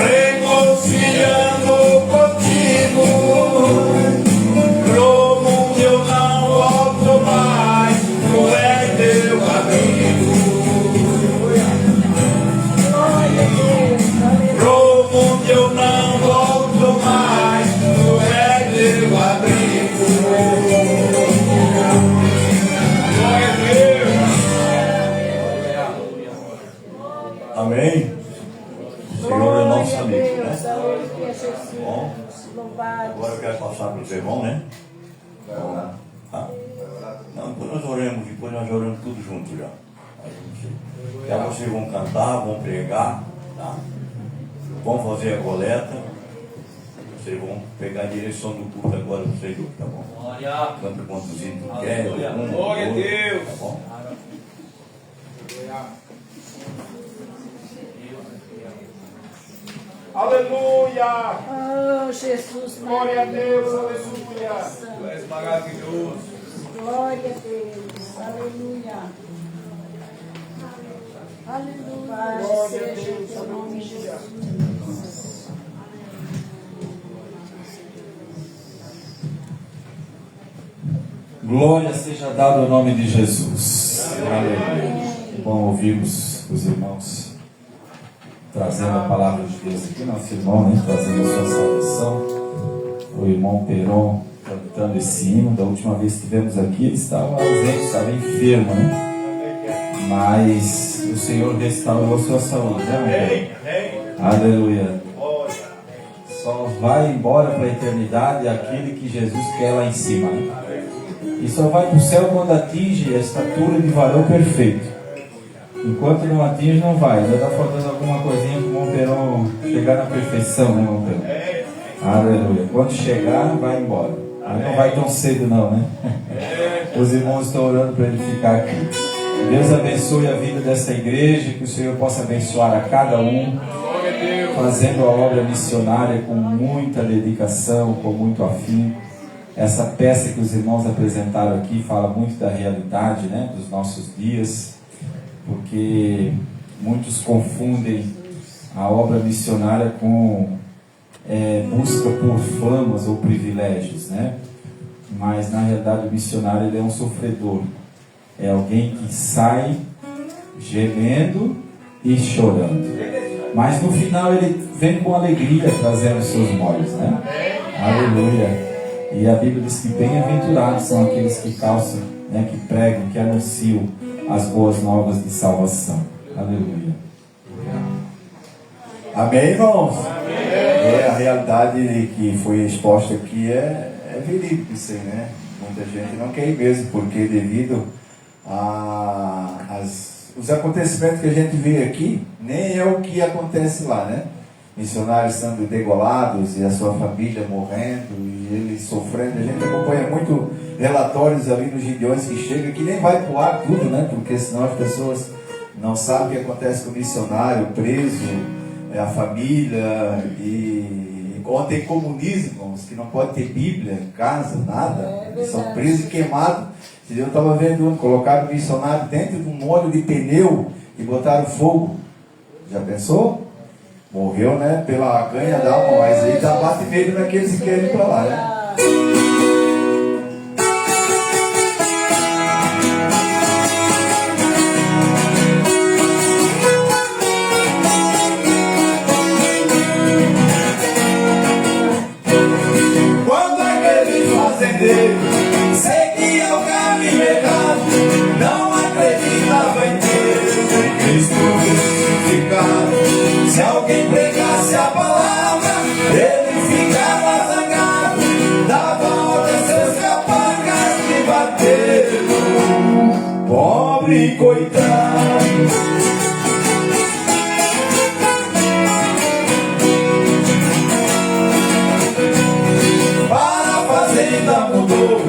reconciliando contigo. Pro mundo eu não volto mais, tu és teu amigo. Pro mundo eu não volto mais, tu és teu amigo. Glória a Deus. Amém? O Senhor é nosso amigo, né? Bom, agora eu quero passar para os irmãos, né? Tá? Não, depois nós oramos, depois nós oramos tudo junto já. Já vocês vão cantar, vão pregar, tá? Vão fazer a coleta. Vocês vão pegar a direção do culto agora, vocês dois, tá bom? Canta quantos hinos tu quer, Glória a Deus. Tá bom? Aleluia. Oh, Jesus, Glória a Deus, aleluia. Tu és maravilhoso. Glória a Deus, aleluia. Aleluia. Glória a Seja Deus, o teu nome, aleluia. Jesus. Glória seja dada ao nome de Jesus. Aleluia. É bom ouvirmos os irmãos trazendo a palavra de Deus aqui, nosso irmão, né, trazendo a sua salvação. O irmão Peron cantando esse hino. Da última vez que estivemos aqui, ele estava ausente, estava enfermo, né? Mas o Senhor restaurou a sua saúde, né, irmão? Aleluia. Só vai embora para a eternidade aquele que Jesus quer lá em cima, né? E só vai para o céu quando atinge a estatura de varão perfeito. Enquanto não atinge, não vai. Ainda está faltando alguma coisinha para o irmão Peron chegar na perfeição, né, irmão Peron? Aleluia. Quando chegar, vai embora. Aí não vai tão cedo não, né? Os irmãos estão orando para ele ficar aqui. Deus abençoe a vida dessa igreja, que o Senhor possa abençoar a cada um, fazendo a obra missionária com muita dedicação, com muito afinco. Essa peça que os irmãos apresentaram aqui fala muito da realidade, né, dos nossos dias, porque muitos confundem a obra missionária com busca por famas ou privilégios, né? Mas na realidade o missionário, ele é um sofredor, é alguém que sai gemendo e chorando, mas no final ele vem com alegria trazendo seus molhos, né? Aleluia. E a Bíblia diz que bem-aventurados são aqueles que calçam, né, que pregam, que anunciam as boas novas de salvação. Aleluia. Amém, irmãos? Amém. A realidade que foi exposta aqui é verídico isso aí, né? Muita gente não quer ir mesmo, porque devido os acontecimentos que a gente vê aqui, nem é o que acontece lá, né? Missionários sendo degolados e a sua família morrendo e eles sofrendo. A gente acompanha muito relatórios ali nos Gideões que chega, que nem vai pro ar tudo, né? Porque senão as pessoas não sabem o que acontece com o missionário preso, a família. E ontem comunismo, que não pode ter Bíblia em casa, nada, são presos e queimados. Eu estava vendo, colocaram o missionário dentro de um molho de pneu e botaram fogo. Já pensou? Morreu, né? Pela ganha da alma, mas aí dá bate medo naqueles que querem ir para lá, né? Quando aquele fazendeiro seguia o caminho errado, não acreditava em Deus, em Cristo crucificado. Se alguém pregasse a palavra, ele ficava zangado, dava ordem a seus capacas de bater no pobre coitado. Para a fazenda mudou,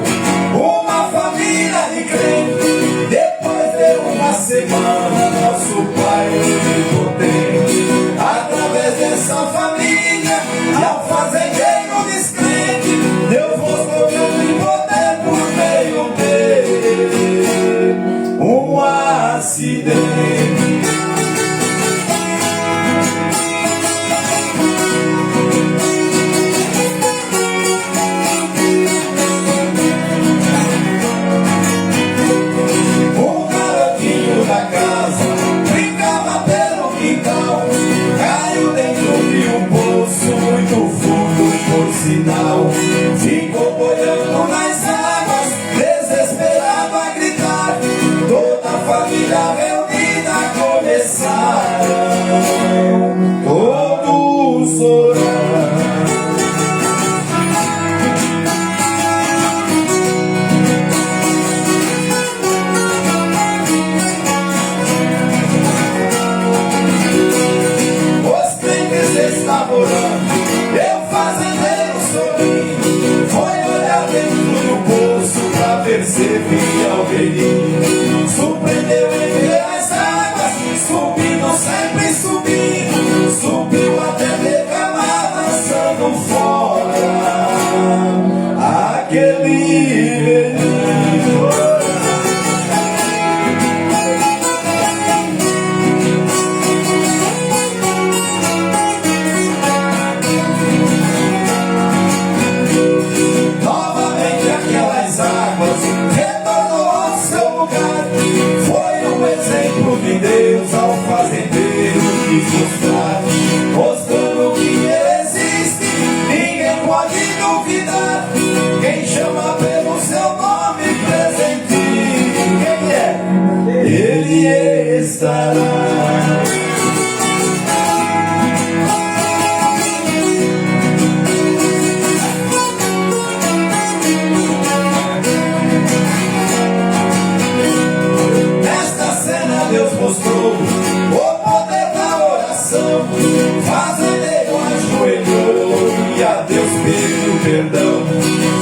Deus pediu perdão.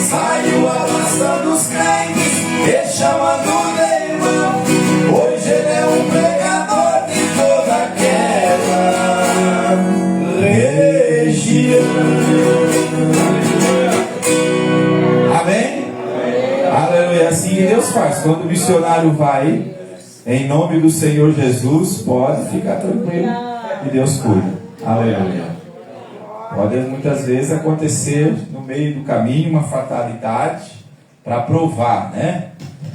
Saiu afastando os crentes e chamando de irmão. Hoje ele é um pregador de toda aquela região. Amém? Aleluia. Assim que Deus faz. Quando o missionário vai, em nome do Senhor Jesus, pode ficar tranquilo e Deus cuida. Aleluia. Pode muitas vezes acontecer no meio do caminho uma fatalidade para provar, né?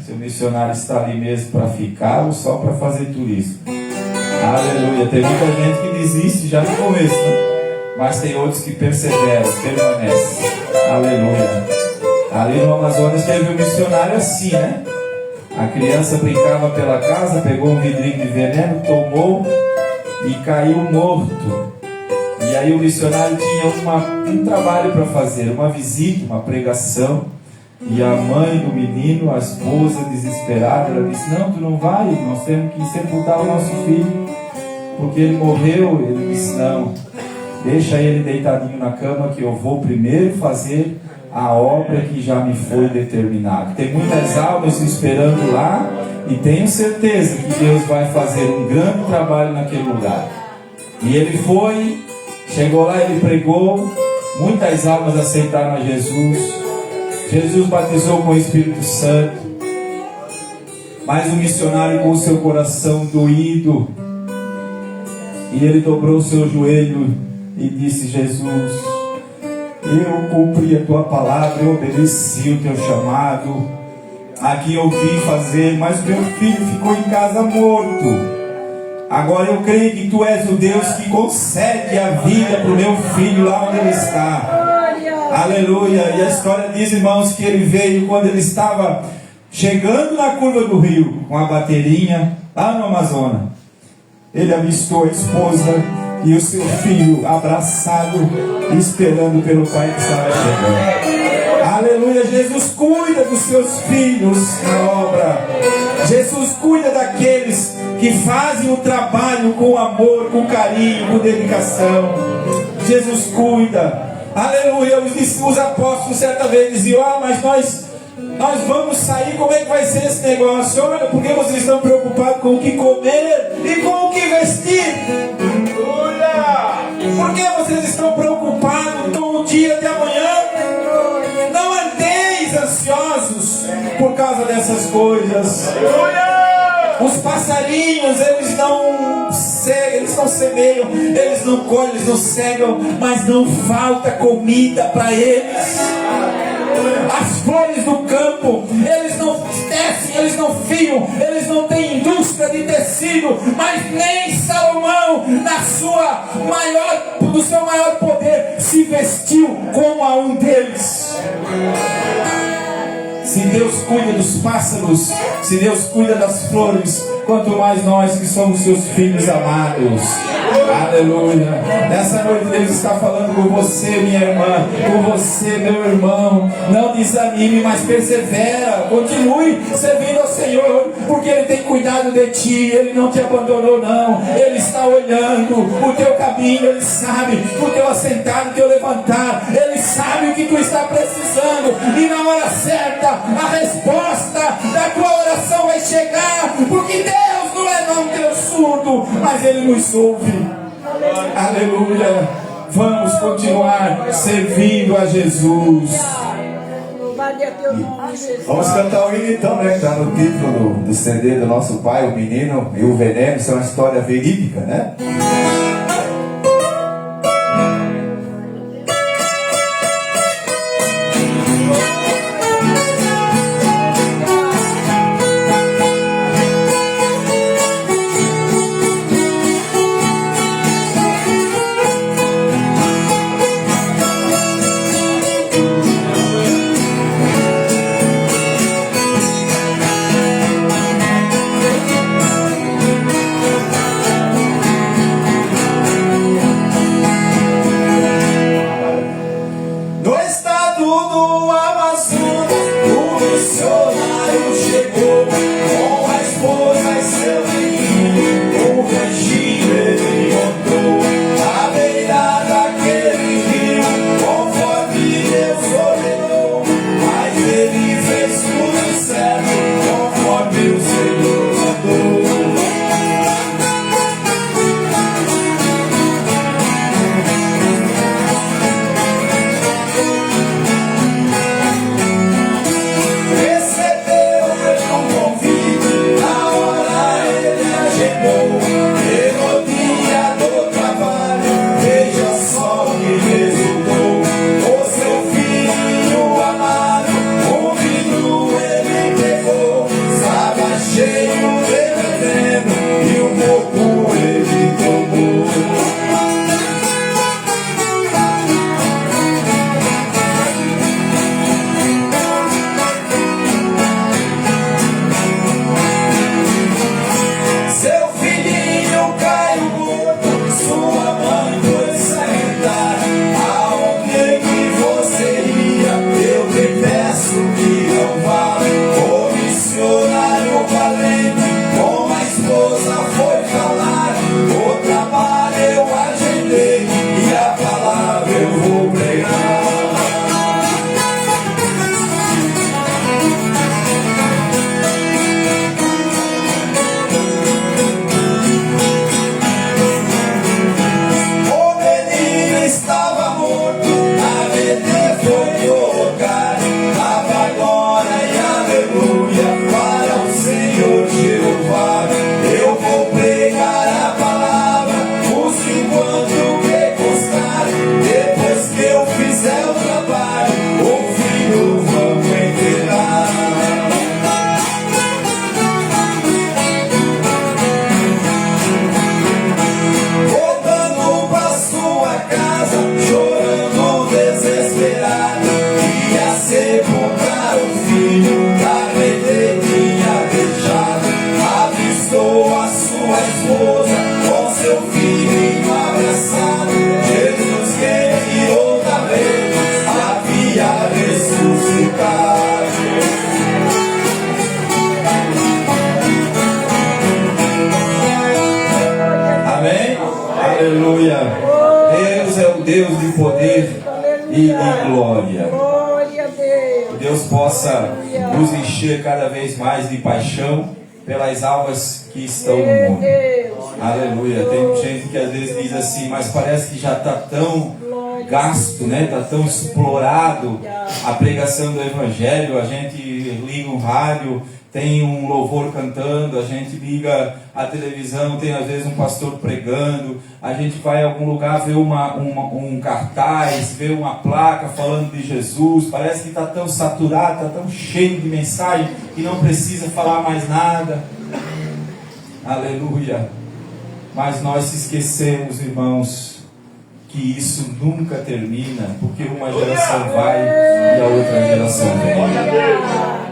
Se o missionário está ali mesmo para ficar ou só para fazer turismo. Aleluia. Tem muita gente que desiste já no começo, né? Mas tem outros que perseveram, permanecem. Aleluia. Ali no Amazonas teve um missionário assim, né? A criança brincava pela casa, pegou um vidrinho de veneno, tomou e caiu morto. E aí o missionário tinha um trabalho para fazer, uma visita, uma pregação. E a mãe do menino, a esposa desesperada, ela disse: não, tu não vai, nós temos que sepultar o nosso filho, porque ele morreu. Ele disse: não, deixa ele deitadinho na cama que eu vou primeiro fazer a obra que já me foi determinada. Tem muitas almas esperando lá e tenho certeza que Deus vai fazer um grande trabalho naquele lugar. E ele foi, chegou lá, ele pregou, muitas almas aceitaram a Jesus. Jesus batizou com o Espírito Santo. Mas o missionário, com o seu coração doído, e ele dobrou o seu joelho e disse: Jesus, eu cumpri a tua palavra, eu obedeci o teu chamado. Aqui eu vim fazer, mas meu filho ficou em casa morto. Agora eu creio que tu és o Deus que concede a vida para o meu filho lá onde ele está. Aleluia. E a história diz, irmãos, que ele veio quando ele estava chegando na curva do rio com a baterinha lá no Amazonas. Ele avistou a esposa e o seu filho abraçado, esperando pelo pai que estava chegando. Aleluia. Jesus cuida dos seus filhos na obra. Jesus cuida daqueles que fazem o trabalho com amor, com carinho, com dedicação. Jesus cuida. Aleluia. Os apóstolos certa vez diziam: mas nós vamos sair, como é que vai ser esse negócio? Olha, porque vocês estão preocupados com o que comer e com o que vestir. Por que vocês estão preocupados com o dia de amanhã? Não andeis ansiosos por causa dessas coisas. Os passarinhos, eles não semeiam, eles não colhem, eles não cegam, mas não falta comida para eles. As flores do campo, eles não tecem, eles não fiam, eles não têm indústria de tecido, mas nem Salomão, do seu maior poder, se vestiu como a um deles. Se Deus cuida dos pássaros, se Deus cuida das flores, quanto mais nós que somos seus filhos amados. Aleluia. Nessa noite Deus está falando com você, minha irmã, com você, meu irmão. Não desanime, mas persevera. Continue servindo ao Senhor, porque Ele tem cuidado de ti. Ele não te abandonou, não. Ele está olhando o teu caminho. Ele sabe o teu assentar, o teu levantar. Ele sabe o que tu está precisando. E na hora certa, a resposta da tua oração vai chegar, porque Deus não é não Deus surdo, mas Ele nos ouve. Aleluia. Vamos continuar servindo a Jesus. Vamos cantar o hino então, né? Está no título do CD do nosso pai, O Menino e o Veneno. Isso é uma história verídica, né? Conforme e em glória. Glória a Deus. Que Deus possa nos encher cada vez mais de paixão pelas almas que estão no mundo. Aleluia. Tem gente que às vezes diz assim, mas parece que já está tão gasto, né? Está tão explorado a pregação do Evangelho. A gente liga um rádio, tem um louvor cantando, a gente liga a televisão, tem às vezes um pastor pregando, a gente vai a algum lugar ver um cartaz, ver uma placa falando de Jesus, parece que está tão saturado, está tão cheio de mensagem que não precisa falar mais nada. Aleluia. Mas nós se esquecemos, irmãos, que isso nunca termina, porque uma geração vai e a outra geração vem.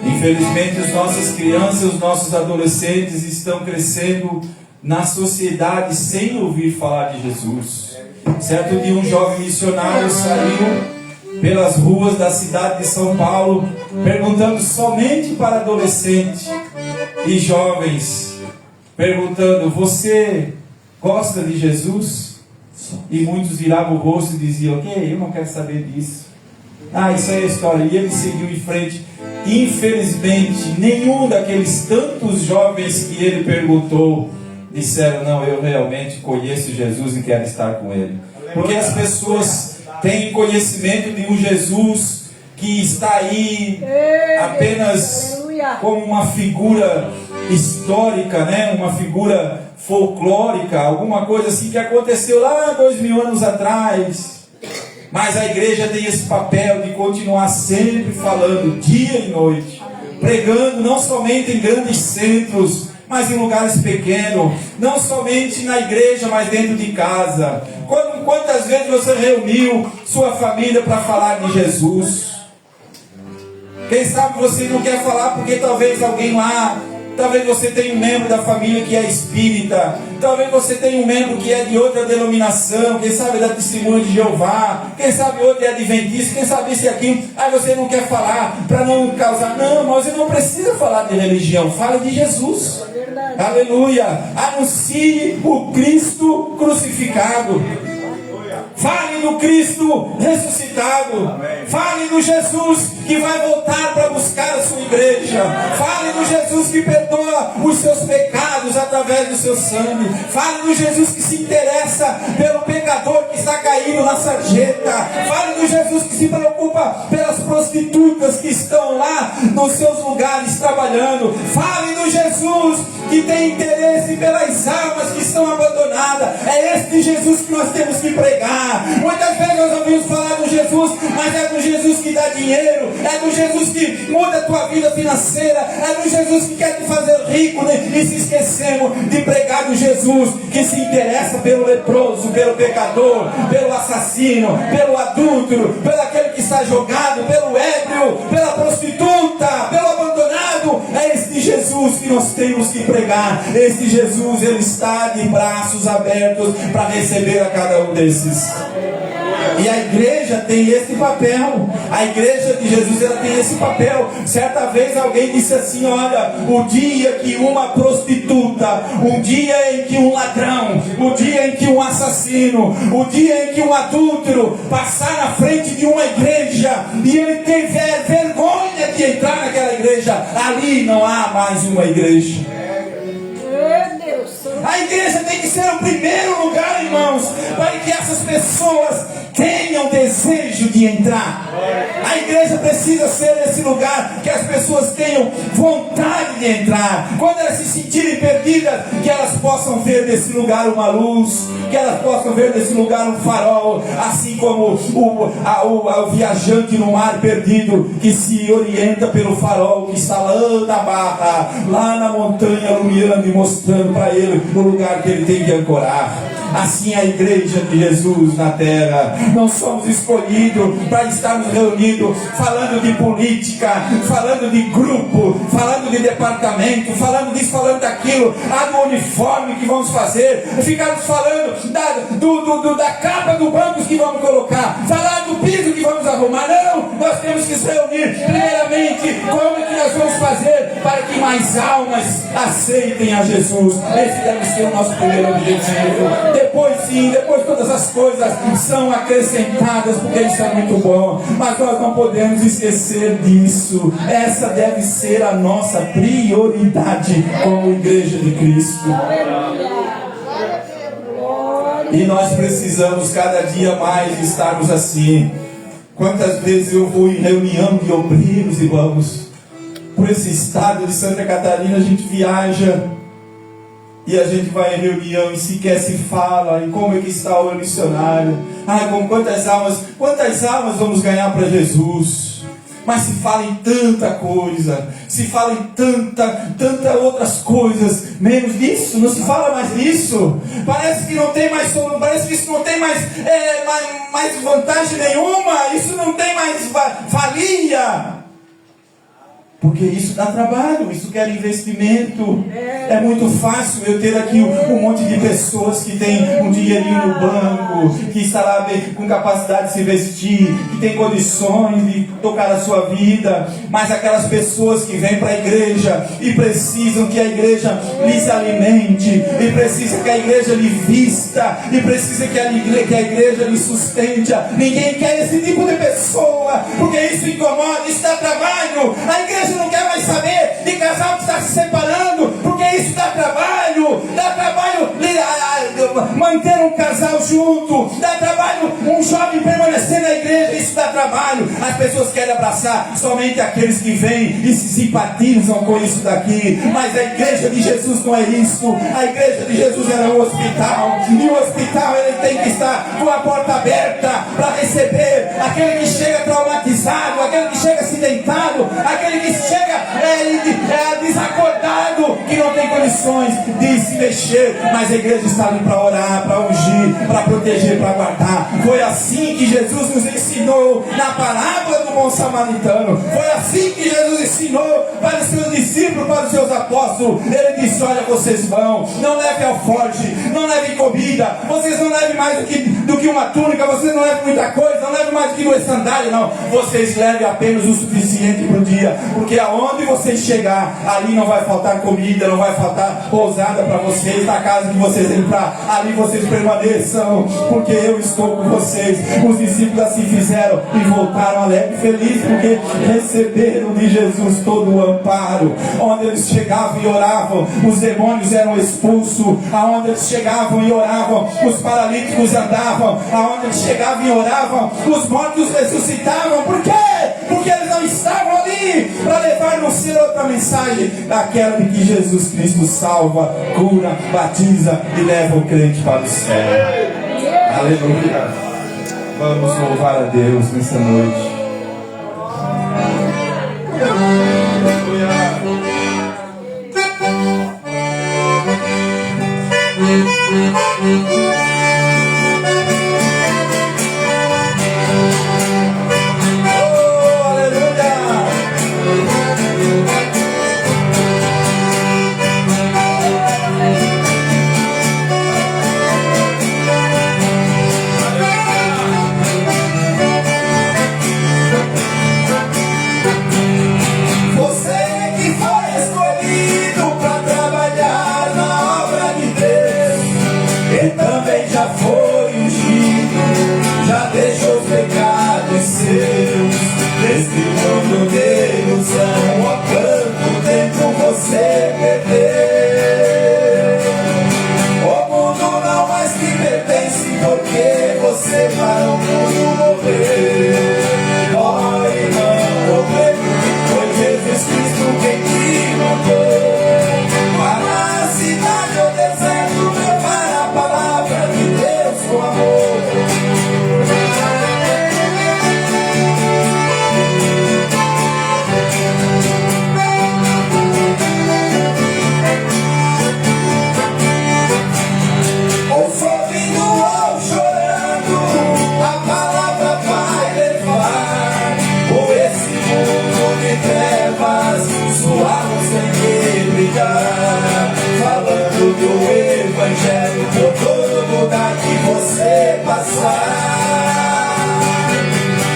Infelizmente, as nossas crianças, os nossos adolescentes estão crescendo na sociedade sem ouvir falar de Jesus. Certo dia, um jovem missionário saiu pelas ruas da cidade de São Paulo, perguntando somente para adolescentes e jovens, perguntando: você gosta de Jesus? E muitos viravam o rosto e diziam: ok, eu não quero saber disso. Isso aí é a história. E ele seguiu em frente. Infelizmente, nenhum daqueles tantos jovens que ele perguntou disseram: não, eu realmente conheço Jesus e quero estar com ele. Porque as pessoas têm conhecimento de um Jesus que está aí apenas como uma figura histórica, né? Uma figura folclórica, alguma coisa assim que aconteceu lá 2000 anos atrás. Mas a igreja tem esse papel de continuar sempre falando dia e noite, pregando não somente em grandes centros, mas em lugares pequenos, não somente na igreja, mas dentro de casa. Quantas vezes você reuniu sua família para falar de Jesus? Quem sabe você não quer falar porque talvez alguém lá, talvez você tenha um membro da família que é espírita, talvez você tenha um membro que é de outra denominação, quem sabe da Testemunha de Jeová, quem sabe outro é adventista, quem sabe esse aqui, aí você não quer falar para não causar. Não, mas você não precisa falar de religião, fala de Jesus. Aleluia. Anuncie o Cristo crucificado. Fale do Cristo ressuscitado. Fale do Jesus que vai voltar para buscar a sua igreja. Fale do Jesus que perdoa os seus pecados através do seu sangue. Fale do Jesus que se interessa pelo pecador que está caído na sarjeta. Fale do Jesus que se preocupa pelas prostitutas que estão lá nos seus lugares trabalhando. Fale do Jesus que tem interesse pelas almas que estão abandonadas. É este Jesus que nós temos que pregar. Muitas vezes nós ouvimos falar do Jesus, mas é do Jesus que dá dinheiro, é do Jesus que muda a tua vida financeira, é do Jesus que quer te fazer rico, né? E se esquecemos de pregar do Jesus que se interessa pelo leproso, pelo pecador, pelo assassino, pelo adúltero, pelo aquele que está jogado, pelo ébrio, pela prostituta, pelo abandonado. É este Jesus que nós temos que pregar. Este Jesus, ele está de braços abertos para receber a cada um desses. E a igreja tem esse papel. A igreja de Jesus, ela tem esse papel. Certa vez alguém disse assim: olha, o dia que uma prostituta, o dia em que um ladrão, o dia em que um assassino, o dia em que um adúltero passar na frente de uma igreja e ele tiver vergonha de entrar naquela igreja, ali não há mais uma igreja. A igreja tem que ser o primeiro lugar, irmãos, para que essas pessoas tenham desejo de entrar. A igreja precisa ser esse lugar que as pessoas tenham vontade de entrar. Quando elas se sentirem perdidas, que elas possam ver nesse lugar uma luz, que elas possam ver nesse lugar um farol, assim como o viajante no mar perdido, que se orienta pelo farol que está lá na barra, lá na montanha, iluminando e mostrando para ele o lugar que ele tem que ancorar. Assim a igreja de Jesus na terra. Não somos escolhidos para estarmos reunidos falando de política, falando de grupo, falando de departamento, falando disso, falando daquilo, do uniforme que vamos fazer, ficarmos falando da capa do banco que vamos colocar, falar do piso que vamos vamos arrumar. Não, nós temos que se reunir. Primeiramente, como é que nós vamos fazer para que mais almas aceitem a Jesus? Esse deve ser o nosso primeiro objetivo. Depois sim, depois todas as coisas são acrescentadas, porque isso é muito bom. Mas nós não podemos esquecer disso. Essa deve ser a nossa prioridade como Igreja de Cristo. E nós precisamos cada dia mais estarmos assim. Quantas vezes eu vou em reunião de obreiros, irmãos, por esse estado de Santa Catarina, a gente viaja e a gente vai em reunião e sequer se fala em como é que está o missionário. Com quantas almas vamos ganhar para Jesus? Mas se fala em tanta coisa, se fala em tanta outras coisas, menos disso, não se fala mais disso. Parece que não tem mais solução, parece que isso não tem mais vantagem nenhuma, isso não tem mais valia. Porque isso dá trabalho, isso quer investimento. É muito fácil eu ter aqui um monte de pessoas que tem um dinheirinho no banco, que está lá com capacidade de se vestir, que tem condições de tocar a sua vida. Mas aquelas pessoas que vêm para a igreja e precisam que a igreja lhes alimente, e precisa que a igreja lhe vista, e precisa que a igreja lhe sustente. Ninguém quer esse tipo de pessoa, porque isso incomoda, isso dá trabalho. A igreja não quer mais saber de casal que está se separando, porque isso dá trabalho manter um casal junto, dá trabalho um jovem permanecer na igreja, isso dá trabalho. As pessoas querem abraçar somente aqueles que vêm e se simpatizam com isso daqui, mas a igreja de Jesus não é isso. A igreja de Jesus é um hospital, e o hospital ele tem que estar com a porta aberta para receber aquele que chega traumatizado, aquele que chega acidentado, aquele que chega desacordado, que não tem condições de se mexer, mas a igreja está ali para orar, para ungir, para proteger, para guardar. Foi assim que Jesus nos ensinou na parábola do bom samaritano. Foi assim que Jesus ensinou para os seus discípulos, para os seus apóstolos. Ele disse: olha, vocês vão, não levem alforje, não levem comida, vocês não levem mais do que uma túnica, vocês não levem muita coisa, não levem mais do que 2 sandálias, não. Vocês levem apenas o suficiente para o dia, porque aonde vocês chegar, ali não vai faltar comida, não vai faltar pousada para vocês. Na casa que vocês entrar, ali vocês permaneçam, porque eu estou com vocês. Os discípulos assim fizeram e voltaram alegres e felizes, porque receberam de Jesus todo o amparo. Onde eles chegavam e oravam, os demônios eram expulsos. Aonde eles chegavam e oravam, os paralíticos andavam. Aonde eles chegavam e oravam, os mortos ressuscitavam. Por quê? Porque eles não estavam ali para levar no ser outra mensagem, daquela de que Jesus Cristo salva, cura, batiza e leva o crente para o céu. Aleluia. Vamos louvar a Deus nessa noite.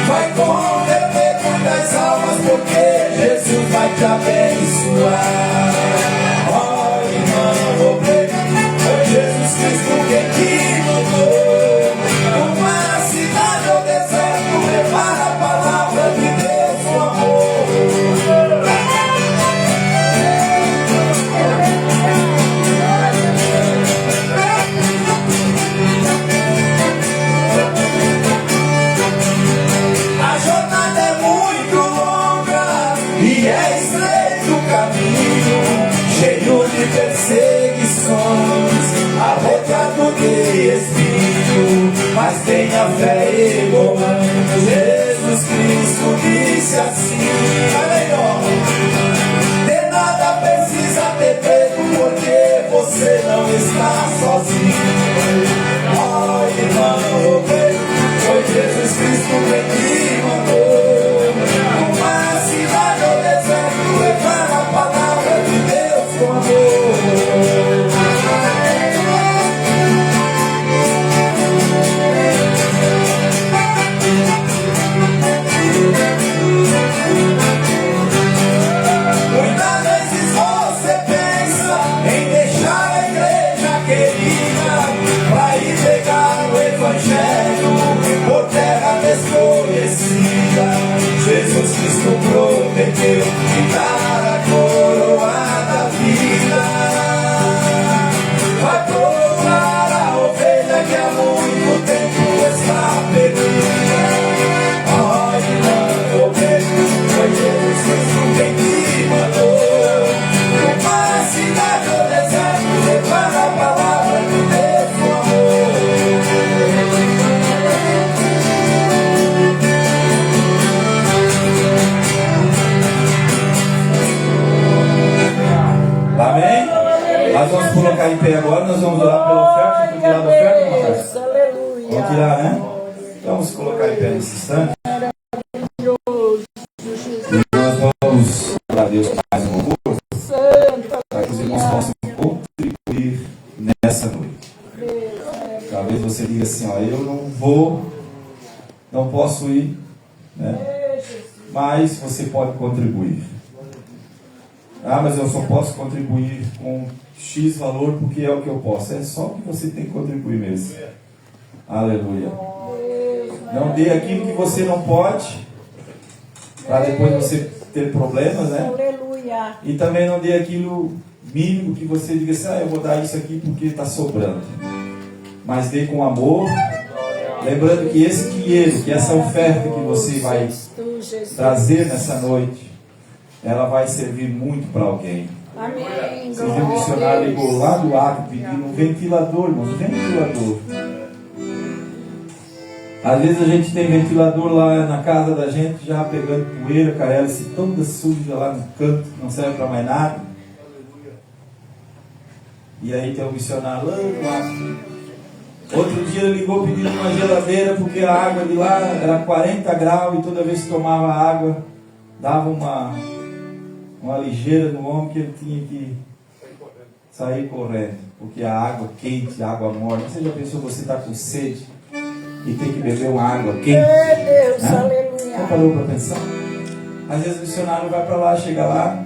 Vai Ó, irmão, obrei, foi Jesus Cristo quem te mandou. Uma cidade ao deserto, levar a palavra de Deus com amor. A jornada é muito longa e é estreito o caminho, cheio de perseguições, arrotado de espinho, mas tenha fé, irmão. Jesus Cristo disse assim: de nada precisa ter medo, porque você não está sozinho. Ó, irmão, foi Jesus Cristo quem te mandou. Uma cidade ao deserto, levar a palavra de Deus com amor. Muitas vezes você pensa em deixar a igreja querida pra ir pegar o evangelho por terra desconhecida. Jesus Cristo prometeu me dar a coroa da vida. Vai procurar a ovelha que há muito tempo está perdida. Ó, irmão, foi Jesus Cristo quem te mandou. Uma cidade ao deserto, levar a palavra de Deus com amor. Amém? Nós vamos colocar em pé agora, nós vamos orar pela oferta. Vamos tirar da oferta, Marcos? Vamos tirar, né? Vamos colocar em pé nesse instante. E nós vamos orar a Deus por mais um louvor, para que os irmãos possam contribuir nessa noite. Talvez você diga assim, ó, eu não vou, não posso ir, né? Mas você pode contribuir. Ah, mas eu só posso contribuir com X valor porque é o que eu posso. É só o que você tem que contribuir mesmo. Aleluia. Não dê aquilo que você não pode, para depois você ter problemas, né? Aleluia. E também não dê aquilo mínimo que você diga assim, eu vou dar isso aqui porque está sobrando. Mas dê com amor, lembrando que esse dinheiro, que essa oferta que você vai trazer nessa noite, ela vai servir muito para alguém. Amém. Você viu, o missionário ligou lá do Acre pedindo um ventilador, irmão, ventilador. Às vezes a gente tem ventilador lá na casa da gente, já pegando poeira, carela-se toda suja lá no canto, não serve para mais nada. E aí tem um missionário lá do Acre. Outro dia ele ligou pedindo uma geladeira, porque a água de lá era 40 graus e toda vez que tomava água, dava uma ligeira no homem que ele tinha que sair correndo, porque a água quente, a água morna. Você já pensou, você está com sede e tem que beber uma água quente? Deus, né? aleluia. Não parou para pensar? Às vezes o missionário vai para lá, chega lá,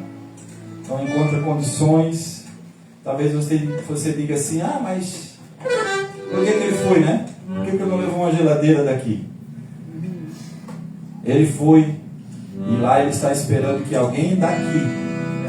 não encontra condições. Talvez você diga assim, mas por que ele foi, né? Por que eu não levou uma geladeira daqui? Ele foi, e lá ele está esperando que alguém daqui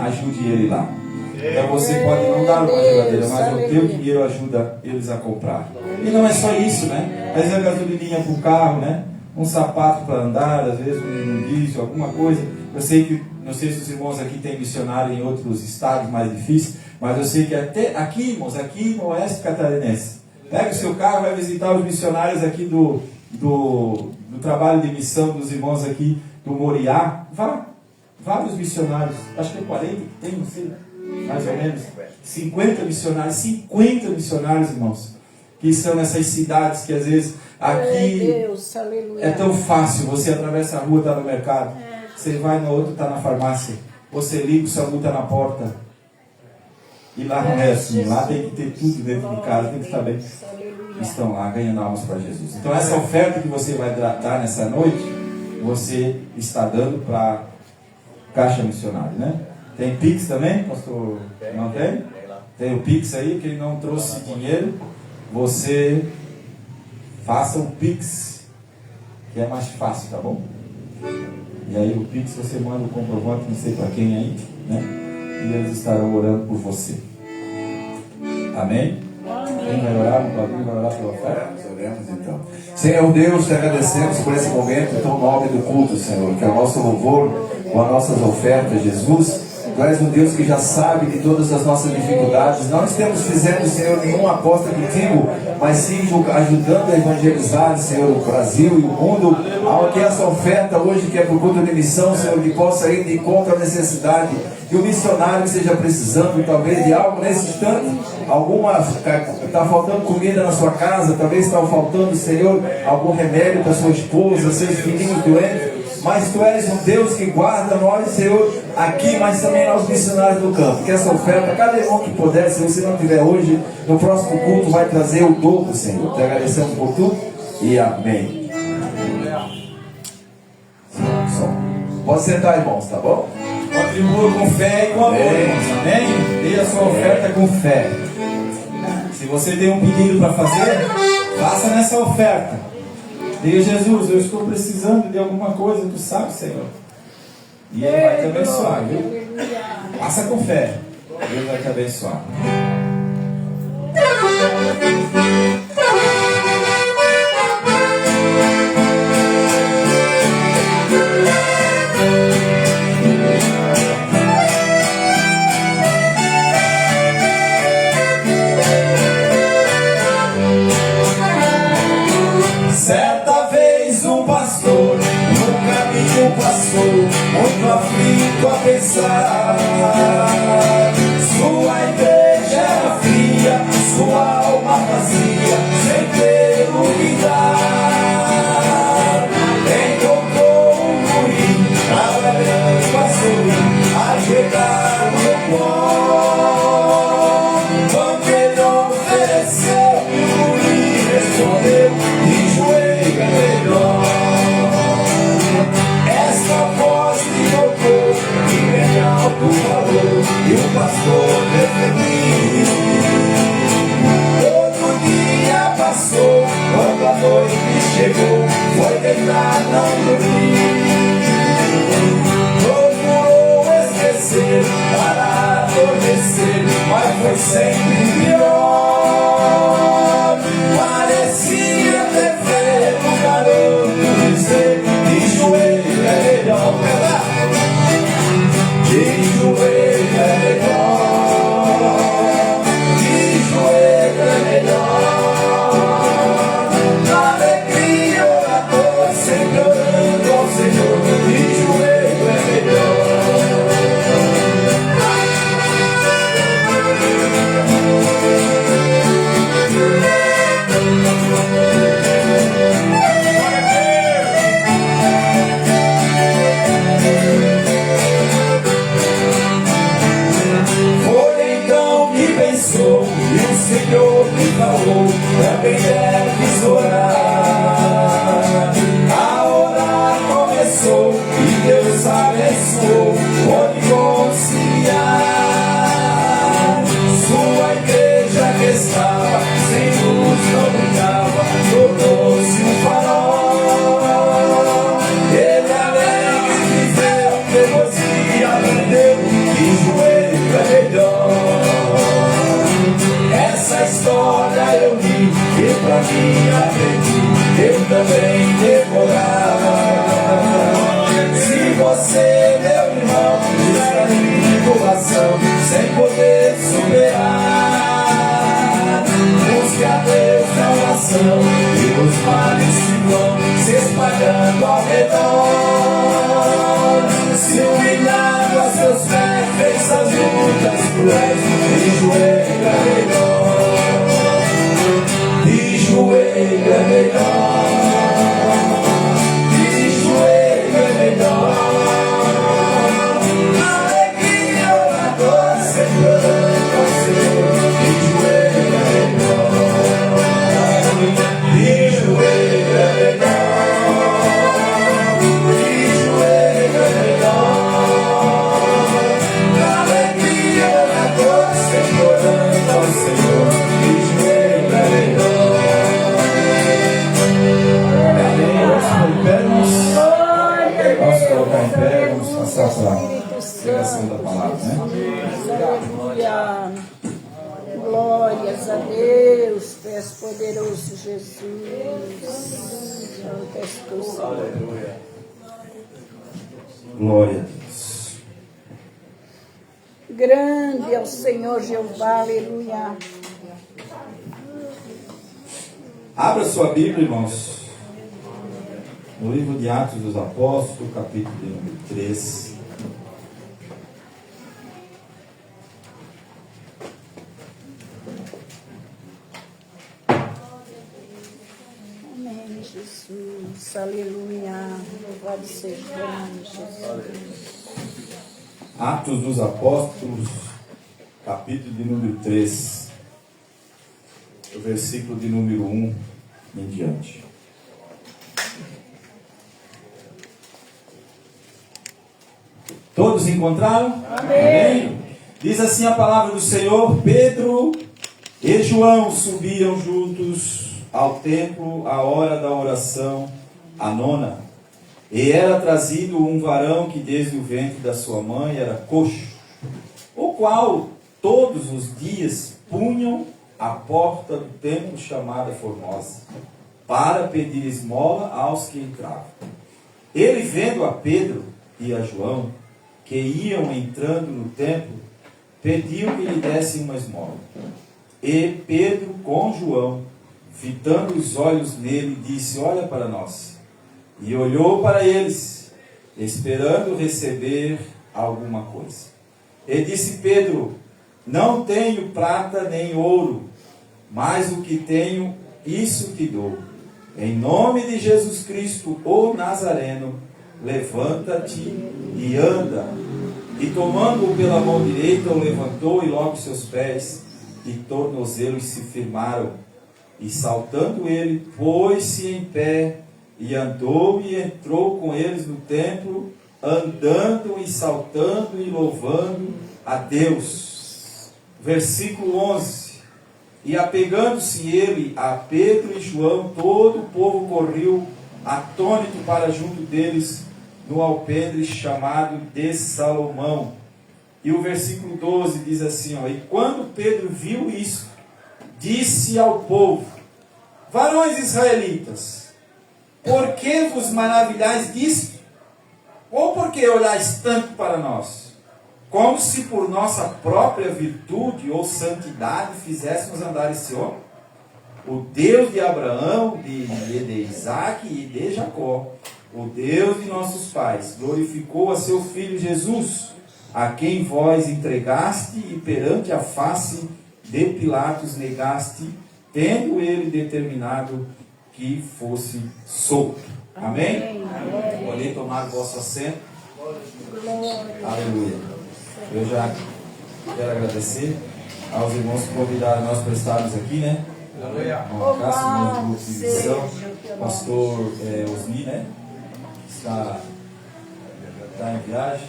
ajude ele lá. Então você pode não dar uma geladeira, mas o teu dinheiro ajuda eles a comprar. E não é só isso, né? Às vezes a gasolininha para o carro, né? Um sapato para andar, às vezes um diesel, alguma coisa. Eu sei que, não sei se os irmãos aqui têm missionário em outros estados mais difíceis, mas eu sei que até aqui, irmãos, aqui no Oeste Catarinense, pega o seu carro, vai visitar os missionários aqui do trabalho de missão dos irmãos aqui do Moriá. Vários missionários, acho que é 40 que tem, não sei, mais ou menos 50 missionários, irmãos, que estão nessas cidades que às vezes aqui Deus, é tão fácil. Você atravessa a rua, está no mercado, você vai no outro, está na farmácia, você liga, o SAMU está na porta. E lá não é assim, lá tem que ter tudo dentro de casa, tem que estar bem. Estão lá ganhando almas para Jesus. Então essa oferta que você vai dar nessa noite, você está dando para Caixa Missionária, né? Tem Pix também, pastor? Não tem? Tem o Pix aí, que ele não trouxe dinheiro. Você faça o Pix, que é mais fácil, tá bom? E aí o Pix você manda o comprovante, não sei para quem aí, né? E eles estarão orando por você. Amém? Quem vai orar? O Claudinho vai orar pela oferta? Oremos então. Senhor Deus, te agradecemos por esse momento tão nobre do culto, Senhor, que é o nosso louvor com as nossas ofertas, Jesus. Tu és um Deus que já sabe de todas as nossas dificuldades. Não estamos fazendo, Senhor, nenhuma aposta contigo, mas sim ajudando a evangelizar, Senhor, o Brasil e o mundo. Ao que essa oferta hoje, que é por culto de missão, Senhor, que possa ir de encontro à necessidade. Que o missionário esteja precisando, talvez, de algo nesse instante. Está faltando comida na sua casa, talvez está faltando, Senhor, algum remédio para sua esposa, seus filhinhos doentes. Mas Tu és um Deus que guarda nós, Senhor, aqui, mas também nós missionários do campo. Que essa oferta, cada irmão que puder, se você não tiver hoje, no próximo culto vai trazer o dobro, Senhor. Te agradecemos por tudo e amém. Pode sentar, irmãos, tá bom? Contribua com fé e com amor, irmãos. Amém? Dê a sua oferta com fé. Se você tem um pedido para fazer, faça nessa oferta. Diga, Jesus, eu estou precisando de alguma coisa, Tu sabe, Senhor. E Ele vai te abençoar, viu? Faça com fé. Deus vai te abençoar. Certa vez um pastor no caminho passou, muito aflito a pensar. Sua igreja era fria, sua alma vazia, sem ter o que dar. Encontrou um guri, trabalhando a sorrir, a chegar no pão. Quando ele ofereceu, o guri respondeu: de joelho é melhor. Essa voz me tocou, que bem alto falou, e o pastor defendiu. Todo dia passou, quando a noite chegou, foi deitar, não dormir. Procurou esquecer, para adormecer, mas foi sempre pior. Parecia ter feito um garoto dizer: de joelho é melhor. De joelho é melhor. De joelho é melhor. Na alegria orador, sempre orando ao Senhor. De joelho é melhor. Foi então que pensou, e o Senhor lhe falou: também deves orar. A orar começou, e Deus abençoou, pode conciliar. Sua igreja que estava sem luz, não brilhava, tornou-se um farol. Ele alegre viveu, depois que aprendeu que joelho é melhor. Essa história eu li, e pra mim aprendi, eu também devorava. Se você, meu irmão, está em tribulação, sem poder superar, busque a Deus na oração, e os males se vão se espalhando ao redor. Se humilhado a seus pés, fez as lutas cruéis, de joelho é melhor. De joelho é melhor. De joelho é melhor. Na ficar em pé, vamos passar para a pregação da palavra, né? Aleluia. Glórias a Deus, Tu és poderoso, Jesus. Santo és Tu, Senhor. Aleluia. Glória a Deus. Grande é o Senhor Jeová, aleluia. Abra sua Bíblia, irmãos, no livro de Atos dos Apóstolos, capítulo de número 3. Amém, Jesus, aleluia. Louvado seja o teu nome, Jesus. Atos dos Apóstolos, capítulo de número 3, o versículo de número 1 em diante. Todos encontraram? Amém. Diz assim a palavra do Senhor: Pedro e João subiam juntos ao templo à hora da oração, a nona. E era trazido um varão que desde o ventre da sua mãe era coxo, o qual todos os dias punham à porta do templo chamada Formosa, para pedir esmola aos que entravam. Ele, vendo a Pedro e a João, que iam entrando no templo, pediu que lhe dessem uma esmola. E Pedro, com João, fitando os olhos nele, disse: olha para nós. E olhou para eles, esperando receber alguma coisa. E disse Pedro: não tenho prata nem ouro, mas o que tenho, isso te dou. Em nome de Jesus Cristo, o Nazareno, levanta-te e anda. E tomando-o pela mão direita, o levantou, e logo seus pés e tornozelos se firmaram. E saltando ele, pôs-se em pé, e andou e entrou com eles no templo, andando e saltando e louvando a Deus. Versículo 11. E apegando-se ele a Pedro e João, todo o povo correu atônito para junto deles, no alpendre chamado de Salomão. E o versículo 12 diz assim, ó: e quando Pedro viu isso, disse ao povo: varões israelitas, por que vos maravilhais disto? Ou por que olhais tanto para nós? Como se por nossa própria virtude ou santidade fizéssemos andar esse homem? O Deus de Abraão, de Isaac e de Jacó, o Deus de nossos pais, glorificou a seu Filho Jesus, a quem vós entregaste e perante a face de Pilatos negaste, tendo ele determinado que fosse solto. Amém? Amém. Podem tomar o vosso assento. Aleluia. Eu já quero agradecer aos irmãos que convidaram nós para estarmos aqui, né? Irmão Cássio, irmão do grupo de missão, pastor Osni, né? Está em viagem.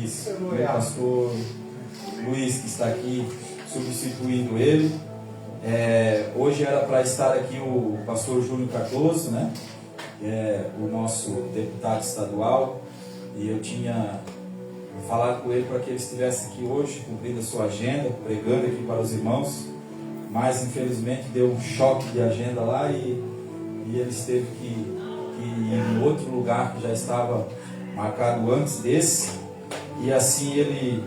Isso. O pastor Luiz, que está aqui substituindo ele. Hoje era para estar aqui o pastor Júnior Cardoso, né? O nosso deputado estadual, e eu tinha falado com ele para que ele estivesse aqui hoje, cumprindo a sua agenda, pregando aqui para os irmãos, mas infelizmente deu um choque de agenda lá e ele teve que ir em outro lugar que já estava marcado antes desse, e assim ele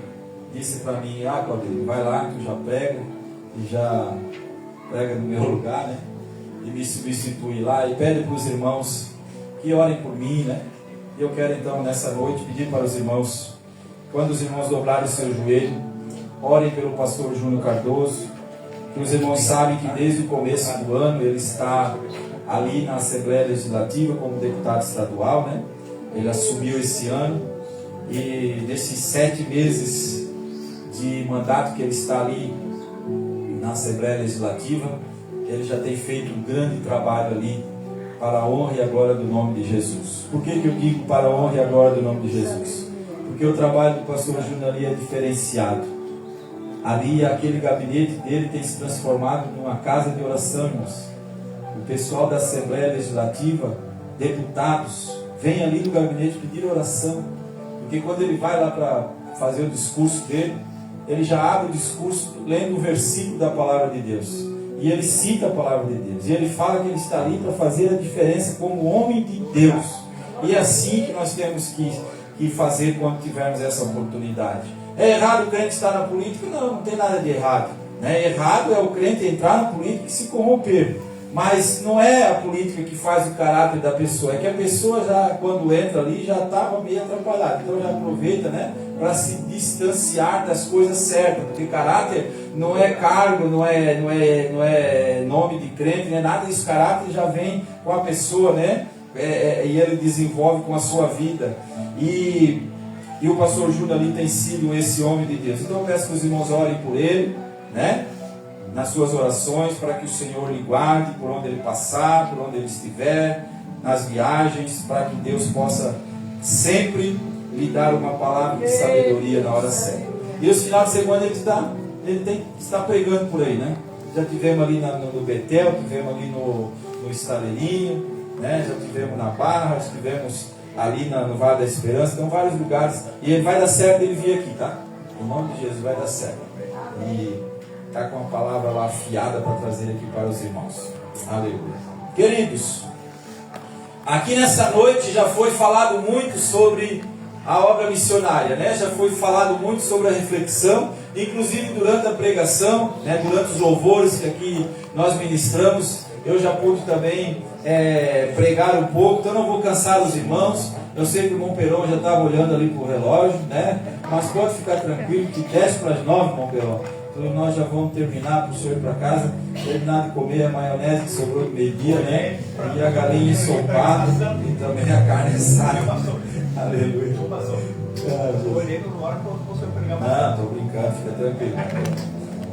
disse para mim: Claudinho, vai lá, tu já prega, e já prega no meu lugar, né? E me substitui lá, e pede para os irmãos que orem por mim, né? E eu quero então nessa noite pedir para os irmãos, quando os irmãos dobrarem o seu joelho, orem pelo pastor Júnior Cardoso, que os irmãos sabem que desde o começo do ano ele está ali na Assembleia Legislativa como deputado estadual, né? Ele assumiu esse ano, e nesses 7 meses de mandato que ele está ali na Assembleia Legislativa, ele já tem feito um grande trabalho ali para a honra e a glória do nome de Jesus. Por que eu digo para a honra e a glória do nome de Jesus? Porque o trabalho do pastor Júnior ali é diferenciado. Ali, aquele gabinete dele tem se transformado numa casa de oração, irmãos. O pessoal da Assembleia Legislativa, deputados, vem ali no gabinete pedir oração. Porque quando ele vai lá para fazer o discurso dele, ele já abre o discurso lendo o versículo da palavra de Deus. E ele cita a palavra de Deus. E ele fala que ele está ali para fazer a diferença como homem de Deus. E é assim que nós temos que fazer quando tivermos essa oportunidade. É errado o crente estar na política? Não, não tem nada de errado. Errado é o crente entrar na política e se corromper. Mas não é a política que faz o caráter da pessoa. É que a pessoa já, quando entra ali, já estava meio atrapalhada. Então já aproveita, para se distanciar das coisas certas. Porque caráter não é cargo, não é nome de crente, não é nada disso. Caráter já vem com a pessoa, e ele desenvolve com a sua vida. E o pastor Júnior ali tem sido esse homem de Deus. Então eu peço que os irmãos orem por ele, nas suas orações, para que o Senhor lhe guarde por onde ele passar, por onde ele estiver, nas viagens, para que Deus possa sempre lhe dar uma palavra de sabedoria na hora certa. E esse final de semana ele está pregando por aí, Já tivemos ali no Betel, tivemos ali no Estaleirinho, já tivemos na Barra, estivemos ali no Vale da Esperança, então vários lugares. E ele vai dar certo ele vir aqui, tá? Em nome de Jesus vai dar certo. E está com a palavra lá afiada para trazer aqui para os irmãos. Aleluia. Queridos, aqui nessa noite já foi falado muito sobre a obra missionária, Já foi falado muito sobre a reflexão, inclusive durante a pregação, durante os louvores que aqui nós ministramos, eu já pude também pregar um pouco, então não vou cansar os irmãos. Eu sei que o irmão Peron já estava olhando ali para o relógio, mas pode ficar tranquilo que 10 para as 9, irmão Peron. Então nós já vamos terminar para o senhor ir para casa, terminar de comer a maionese que sobrou do meio-dia, e a galinha ensopada, e também a carne assada. Aleluia. Não, estou brincando, fica tranquilo.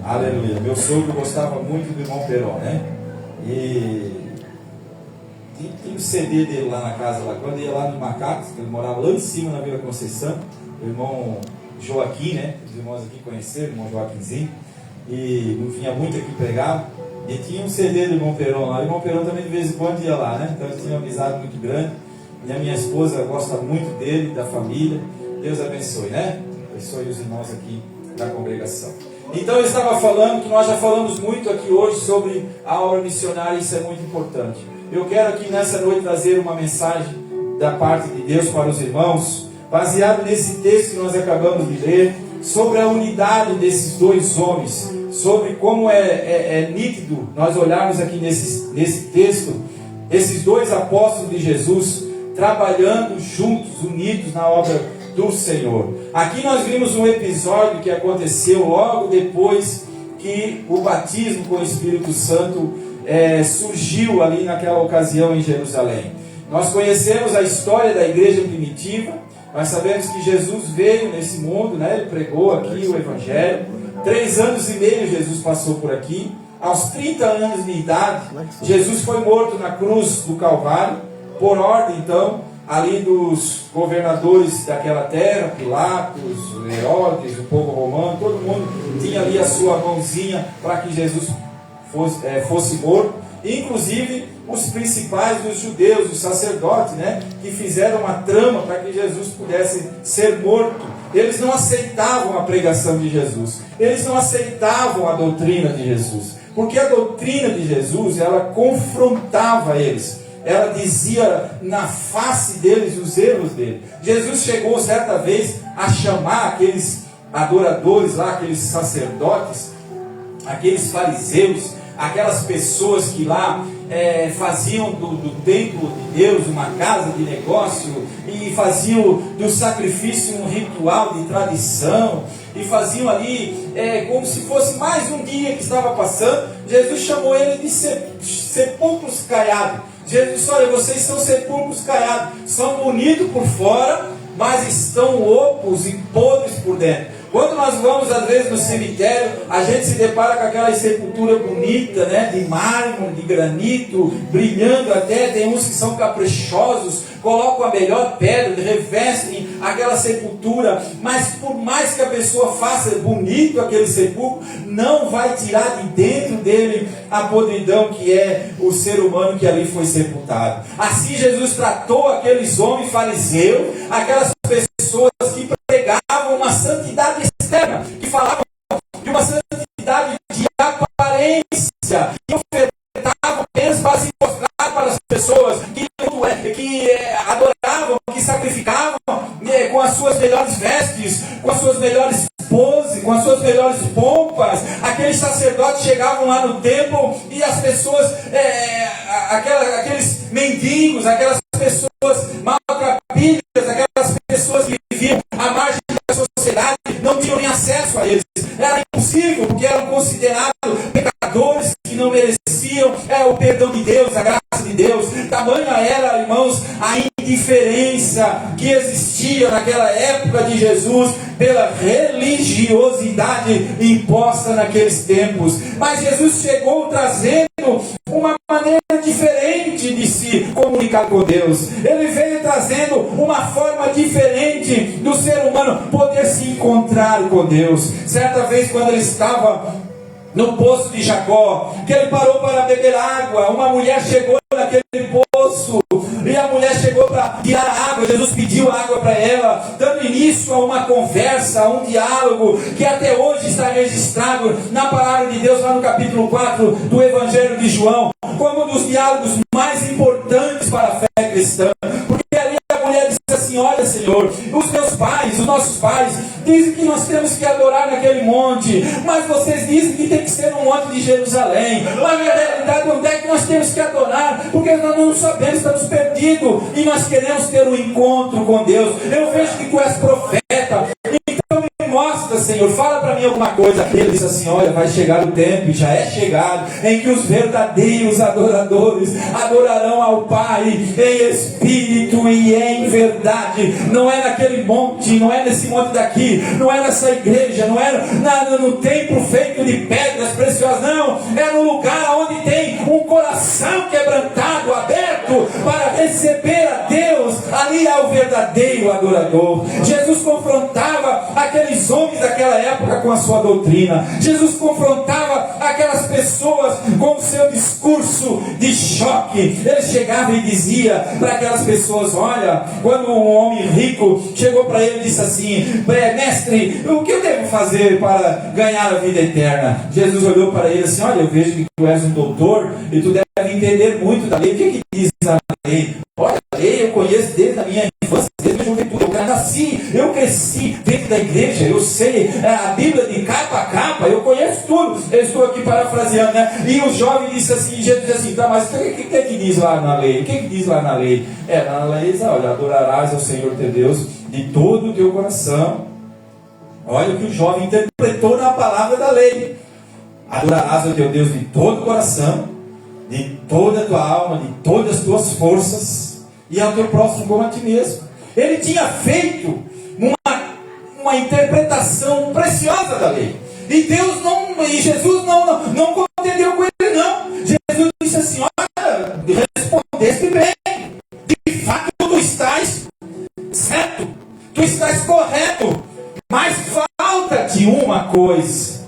Aleluia. Meu sogro gostava muito do irmão Peron, E tinha um CD dele lá na casa, lá. Quando ia lá no Macacos, ele morava lá em cima na Vila Conceição, o irmão Joaquim, os irmãos aqui conheceram, o irmão Joaquimzinho, e vinha muito aqui pregar, e tinha um CD do irmão Peron lá. O irmão Peron também de vez em quando ia lá, então eles tinham uma amizade muito grande, e a minha esposa gosta muito dele, da família. Deus abençoe, abençoe os irmãos aqui da congregação. Então eu estava falando que nós já falamos muito aqui hoje sobre a obra missionária, e isso é muito importante. Eu quero aqui nessa noite trazer uma mensagem da parte de Deus para os irmãos, baseado nesse texto que nós acabamos de ler, sobre a unidade desses dois homens, sobre como é nítido nós olharmos aqui nesse texto, esses dois apóstolos de Jesus, trabalhando juntos, unidos na obra do Senhor. Aqui nós vimos um episódio que aconteceu logo depois que o batismo com o Espírito Santo surgiu ali naquela ocasião em Jerusalém. Nós conhecemos a história da igreja primitiva. Nós sabemos que Jesus veio nesse mundo, Ele pregou aqui o Evangelho. 3 anos e meio Jesus passou por aqui. Aos 30 anos de idade, Jesus foi morto na cruz do Calvário, por ordem, então, ali dos governadores daquela terra, Pilatos, Herodes, o povo romano, todo mundo tinha ali a sua mãozinha para que Jesus fosse morto. Inclusive os principais dos judeus, os sacerdotes, que fizeram uma trama para que Jesus pudesse ser morto. Eles não aceitavam a pregação de Jesus, eles não aceitavam a doutrina de Jesus, porque a doutrina de Jesus, ela confrontava eles, ela dizia na face deles os erros dele. Jesus chegou certa vez a chamar aqueles adoradores lá, aqueles sacerdotes, aqueles fariseus, aquelas pessoas que lá faziam do templo de Deus uma casa de negócio, e faziam do sacrifício um ritual de tradição, e faziam ali como se fosse mais um dia que estava passando. Jesus chamou ele de sepulcros caiados. Jesus disse: olha, vocês são sepulcros caiados, são bonitos por fora, mas estão ocos e podres por dentro. Quando nós vamos, às vezes, no cemitério, a gente se depara com aquela sepultura bonita, né? De mármore, de granito, brilhando até. Tem uns que são caprichosos, colocam a melhor pedra, revestem aquela sepultura. Mas por mais que a pessoa faça bonito aquele sepulcro, não vai tirar de dentro dele a podridão que é o ser humano que ali foi sepultado. Assim Jesus tratou aqueles homens fariseus, aquelas pessoas que pregavam uma santidade externa, que falavam de uma santidade de aparência, que ofertavam apenas para se mostrar para as pessoas, que adoravam, que sacrificavam com as suas melhores vestes, com as suas melhores poses, com as suas melhores pompas. Aqueles sacerdotes chegavam lá no templo e as pessoas, aqueles mendigos, aquelas pessoas maltrapilhas, aquelas pessoas que viviam à margem da sociedade, não tinham nem acesso a eles. Era impossível, porque eram considerados pecadores que não mereciam o perdão de Deus, a graça de Deus. Tamanha era, irmãos, a indiferença que existia naquela época de Jesus pela religiosidade imposta naqueles tempos. Mas Jesus chegou trazendo uma maneira diferente de se comunicar com Deus. Ele veio trazendo uma forma diferente do ser humano poder se encontrar com Deus. Certa vez, quando ele estava no poço de Jacó, que ele parou para beber água, uma mulher chegou naquele poço, e a mulher chegou para tirar água. Jesus pediu água para ela, dando início a uma conversa, a um diálogo, que até hoje está registrado na palavra de Deus, lá no capítulo 4 do Evangelho de João, como um dos diálogos mais importantes para a fé cristã. Porque ali a mulher disse assim: olha, Senhor, os meus pais, os nossos pais, dizem que nós temos que adorar naquele monte, mas vocês dizem que tem que ser no monte de Jerusalém. Mas na realidade, onde é que nós temos que adorar? Porque nós não sabemos, estamos perdidos, e nós queremos ter um encontro com Deus. Eu vejo que tu és profeta, então me mostra, Senhor, fala para mim alguma coisa. Ele disse assim: olha, vai chegar o tempo, e já é chegado, em que os verdadeiros adoradores adorarão ao Pai em espírito e em verdade. Não é naquele monte, não é nesse monte daqui, não é nessa igreja, não é no templo feito de pedras preciosas, não. É no lugar onde tem um coração quebrantado, aberto para receber a Deus. Ali é o verdadeiro adorador. Jesus confrontava aqueles homens daquela época com a sua doutrina. Jesus confrontava aquelas pessoas com o seu discurso de choque. Ele chegava e dizia para aquelas pessoas: olha, quando um homem rico chegou para ele e disse assim: mestre, o que eu devo fazer para ganhar a vida eterna? Jesus olhou para ele assim: olha, eu vejo que tu és um doutor e tu deve entender muito da lei. O que diz a lei? Olha, a lei eu conheço desde a minha infância, desde a juventude. Eu nasci, eu cresci dentro da igreja, eu sei a Bíblia de capa a capa, eu conheço tudo. Eu estou aqui parafraseando, né? E o jovem disse assim, Jesus disse assim: tá, mas o que diz lá na lei? O que diz lá na lei? Na lei diz: olha, adorarás ao Senhor teu Deus de todo o teu coração. Olha o que o jovem interpretou na palavra da lei: adorarás ao teu Deus de todo o coração, de toda a tua alma, de todas as tuas forças, e ao teu próximo como a ti mesmo. Ele tinha feito uma interpretação preciosa da lei. E Jesus não contendeu com ele, não. Jesus disse assim: olha, respondeste bem. De fato tu estás certo, tu estás correto, mas falta-te uma coisa.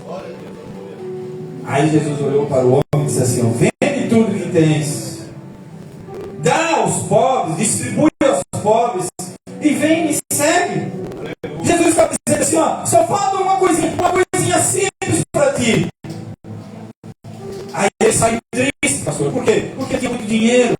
Aí Jesus olhou para o homem e disse assim: vende tudo que tens, dá aos pobres, distribui aos pobres, e vem e me segue. Jesus está dizendo assim: só falta uma coisinha simples para ti. Aí ele saiu triste, pastor. Por quê? Porque tinha muito dinheiro,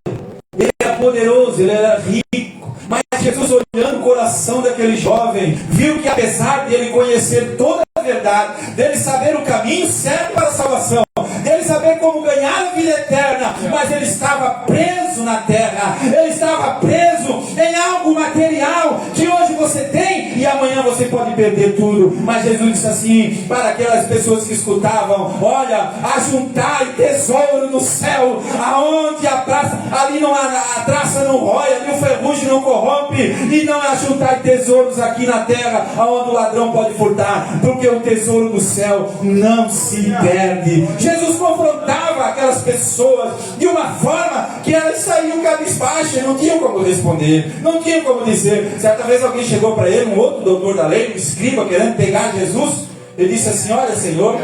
ele era poderoso, ele era rico. Mas Jesus, olhando o coração daquele jovem, viu que apesar de ele conhecer toda a verdade, dele saber o caminho certo para a salvação, dele saber como ganhar a vida eterna, mas ele estava preso na terra, ele estava preso em algo material que hoje você tem e amanhã você pode perder tudo. Mas Jesus disse assim para aquelas pessoas que escutavam: olha, ajuntai tesouro no céu, aonde a traça, ali não a traça não rói, ali o ferrugem não corrompe, e não ajuntai tesouros aqui na terra, aonde o ladrão pode furtar, porque o tesouro do céu não se perde. Jesus confrontava aquelas pessoas de uma forma que elas saíam cabisbaixas, não tinham como responder, não tinham como dizer. Certa vez alguém chegou para ele, um outro doutor da lei, um escriba, querendo pegar Jesus. Ele disse assim: olha, Senhor,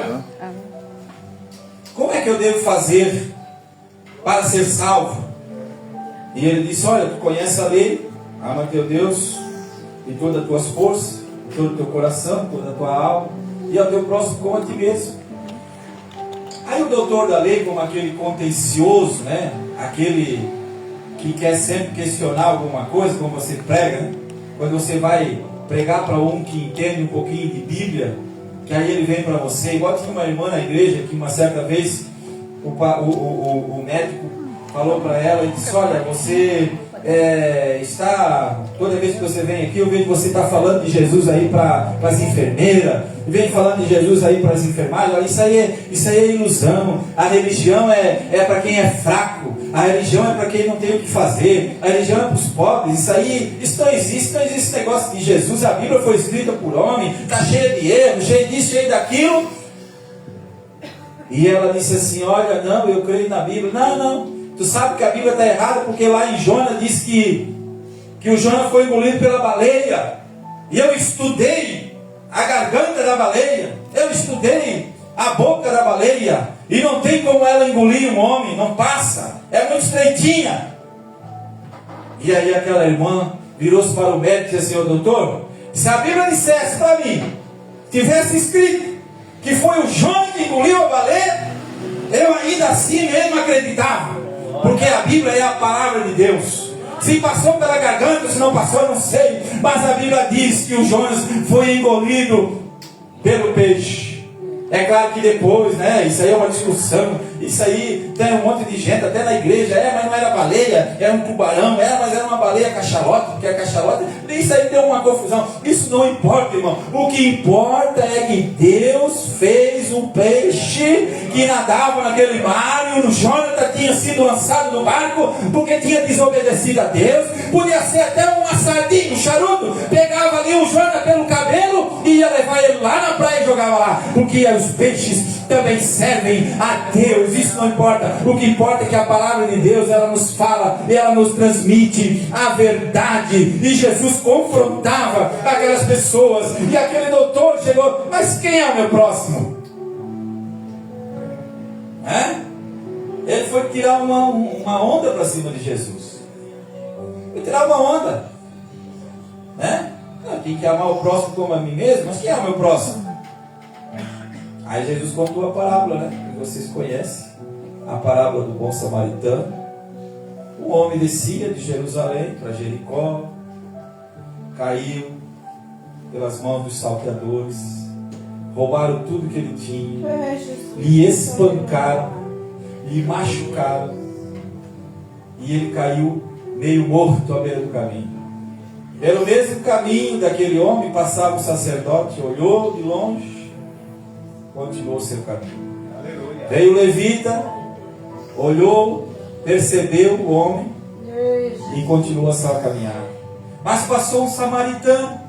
como é que eu devo fazer para ser salvo? E ele disse: olha, tu conhece a lei, ama teu Deus de todas as tuas forças, de todo o teu coração, toda a tua alma, e ao teu próximo como a ti mesmo. Aí o doutor da lei, como aquele contencioso, né? Aquele que quer sempre questionar alguma coisa, como você prega, né? Quando você vai pregar para um que entende um pouquinho de Bíblia, que aí ele vem para você, igual tinha uma irmã na igreja que uma certa vez o médico falou para ela e disse: olha, você está, toda vez que você vem aqui, eu vejo que você está falando de Jesus aí para as enfermeiras, vem falando de Jesus aí para as enfermagens. Olha, isso aí é ilusão. A religião é para quem é fraco, a religião é para quem não tem o que fazer, a religião é para os pobres. Isso não existe esse negócio de Jesus. A Bíblia foi escrita por homem, está cheia de erros, cheia disso, cheia daquilo. E ela disse assim: olha, não, eu creio na Bíblia. Não, tu sabe que a Bíblia está errada, porque lá em Jonas diz que o Jonas foi engolido pela baleia. E eu estudei a garganta da baleia, eu estudei a boca da baleia, e não tem como ela engolir um homem, não passa, é muito estreitinha. E aí aquela irmã virou-se para o médico e disse assim: ô doutor, se a Bíblia dissesse para mim, tivesse escrito que foi o Jonas que engoliu a baleia, eu ainda assim mesmo acreditava, porque a Bíblia é a palavra de Deus. Se passou pela garganta, se não passou, eu não sei, mas a Bíblia diz que o Jonas foi engolido pelo peixe. É claro que depois, né, isso aí é uma discussão, isso aí tem um monte de gente, até na igreja, mas não era baleia, era um tubarão, mas era uma baleia cachalote, porque a cachalote, isso aí deu uma confusão. Isso não importa, irmão. O que importa é que Deus fez um peixe que nadava naquele mar, e o Jonathan tinha sido lançado do barco porque tinha desobedecido a Deus. Podia ser até uma sardinha, um charuto, pegava ali o Jonathan pelo cabelo e ia levar ele lá na praia e jogava lá, porque os peixes também servem a Deus. Isso não importa. O que importa é que a palavra de Deus, ela nos fala, ela nos transmite a verdade. E Jesus confrontava aquelas pessoas, e aquele doutor chegou: mas quem é o meu próximo? Ele foi tirar uma onda para cima de Jesus. Foi tirar uma onda, Eu tenho que amar o próximo como a mim mesmo. Mas quem é o meu próximo? Aí Jesus contou a parábola, que vocês conhecem, a parábola do bom samaritano. O homem descia de Jerusalém para Jericó, caiu pelas mãos dos salteadores, roubaram tudo que ele tinha, lhe espancaram, lhe machucaram, e ele caiu meio morto à beira do caminho. Pelo mesmo caminho daquele homem passava um sacerdote, olhou de longe, continuou o seu caminho. Aleluia. Veio o levita, olhou, percebeu o homem e continuou a sua caminhada. Mas passou um samaritano.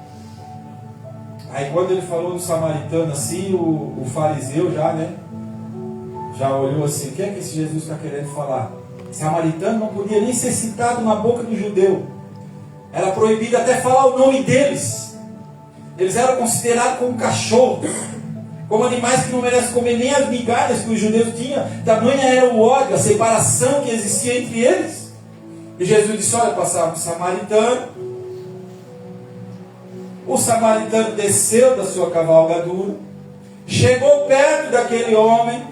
Aí quando ele falou do samaritano assim, o fariseu já olhou assim: o que é que esse Jesus está querendo falar? Samaritano não podia nem ser citado na boca do judeu. Era proibido até falar o nome deles. Eles eram considerados como cachorros, como animais que não merecem comer nem as migalhas que os judeus tinham. Tamanha era o ódio, a separação que existia entre eles. E Jesus disse: olha, passava um samaritano. O samaritano desceu da sua cavalgadura, chegou perto daquele homem,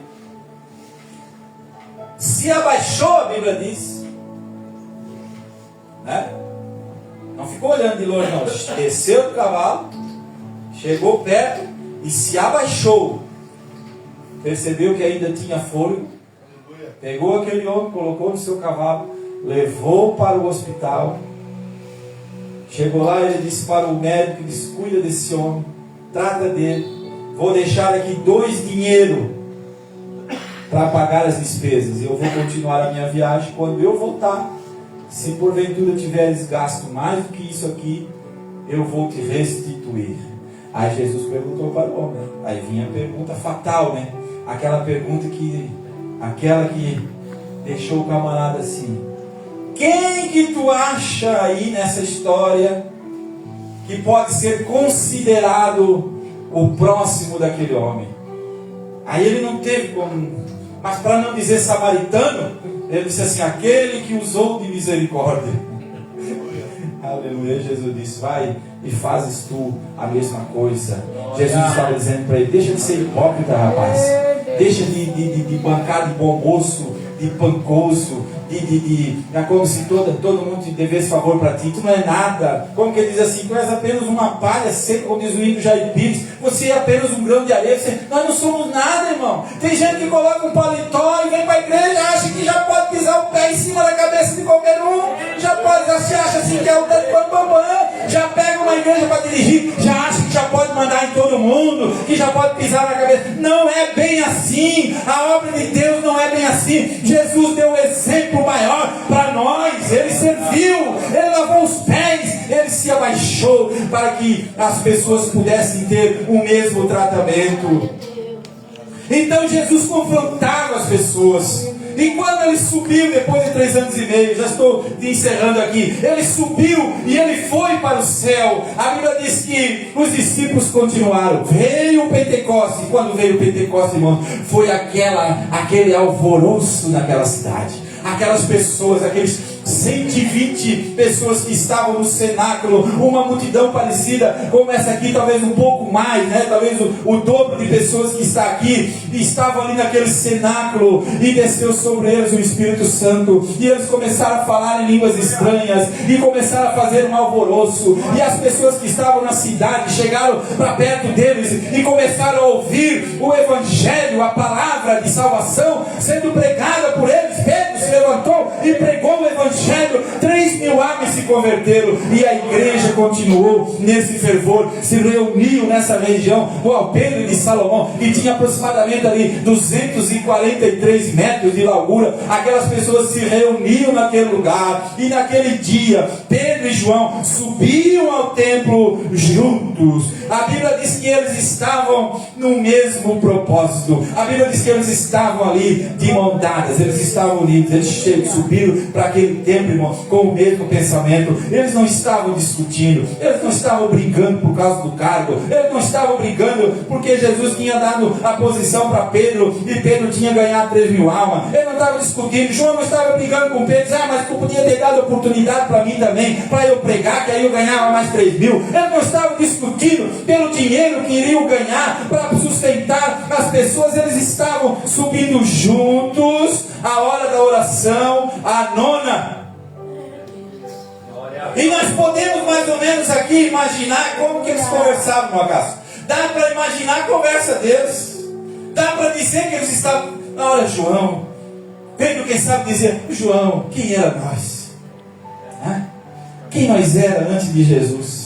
se abaixou, a Bíblia diz, não ficou olhando de longe, não. Desceu do cavalo, chegou perto e se abaixou. Percebeu que ainda tinha fôlego, pegou aquele homem, colocou no seu cavalo, levou para o hospital, Chegou lá, ele disse para o médico, ele disse, cuida desse homem, trata dele, vou deixar aqui 2 dinheiros para pagar as despesas, eu vou continuar a minha viagem, quando eu voltar, se porventura tiveres gasto mais do que isso aqui, eu vou te restituir. Aí Jesus perguntou para o homem, aí vinha a pergunta fatal, né? Aquela que deixou o camarada assim, quem que tu acha aí nessa história que pode ser considerado o próximo daquele homem? Aí ele não teve como, mas para não dizer samaritano, ele disse assim, aquele que usou de misericórdia. Aleluia. Jesus disse, vai e fazes tu a mesma coisa. Jesus estava dizendo para ele, deixa de ser hipócrita, rapaz. Deixa de bancar de bom moço, de pancoso, é como se todo mundo te devesse favor para ti. Tu não é nada. Como que ele diz assim, tu és apenas uma palha seca, como diz o hino Jair Pires. Você é apenas um grão de areia. Nós não somos nada, irmão. Tem gente que coloca um paletó e vem para a igreja, acha que já pode pisar o pé em cima da cabeça de qualquer um. Já pode, se acha assim que é o bambam. Já pega uma igreja para dirigir, já acha que já pode mandar em todo mundo, que já pode pisar na cabeça. Não é bem assim. A obra de Deus não é bem assim. Jesus deu o exemplo maior para nós. Ele serviu, ele lavou os pés, ele se abaixou para que as pessoas pudessem ter o mesmo tratamento. Então Jesus confrontava as pessoas. E quando ele subiu, depois de 3 anos e meio, já estou encerrando aqui, ele subiu e ele foi para o céu. A Bíblia diz que os discípulos continuaram. Veio o Pentecostes. E quando veio o Pentecostes, irmão, foi aquele alvoroço naquela cidade. Aquelas pessoas, aqueles 120 pessoas que estavam no cenáculo, uma multidão parecida como essa aqui, talvez um pouco mais, né? Talvez o dobro de pessoas que está aqui, estavam ali naquele cenáculo, e desceu sobre eles o Espírito Santo, e eles começaram a falar em línguas estranhas, e começaram a fazer um alvoroço, e as pessoas que estavam na cidade chegaram para perto deles, e começaram a ouvir o Evangelho, a palavra de salvação, sendo pregada por eles. Pedro se levantou e pregou o Evangelho. 3.000 homens se converteram, e a igreja continuou nesse fervor. Se reuniu nessa região, o alpendre de Salomão, que tinha aproximadamente ali 243 metros de largura. Aquelas pessoas se reuniam naquele lugar, e naquele dia Pedro e João subiam ao templo juntos. A Bíblia diz que eles estavam no mesmo propósito. A Bíblia diz que eles estavam ali de mão dadas, eles estavam unidos. Eles subiram para aquele templo, irmão, com o mesmo pensamento. Eles não estavam discutindo, eles não estavam brigando por causa do cargo, eles não estavam brigando porque Jesus tinha dado a posição para Pedro e Pedro tinha ganhado 3.000 almas. Ele não estava discutindo. João não estava brigando com Pedro, mas tu podia ter dado oportunidade para mim também, para eu pregar, que aí eu ganhava mais 3.000. Eles não estavam discutindo pelo dinheiro que iriam ganhar para sustentar as pessoas. Eles estavam subindo juntos a hora da oração, a 9ª. E nós podemos mais ou menos aqui imaginar como que eles conversavam, no acaso. Dá para imaginar a conversa deles. Dá para dizer que eles estavam na hora, João. Pedro, quem sabe dizer, João, quem era nós? Quem nós era antes de Jesus?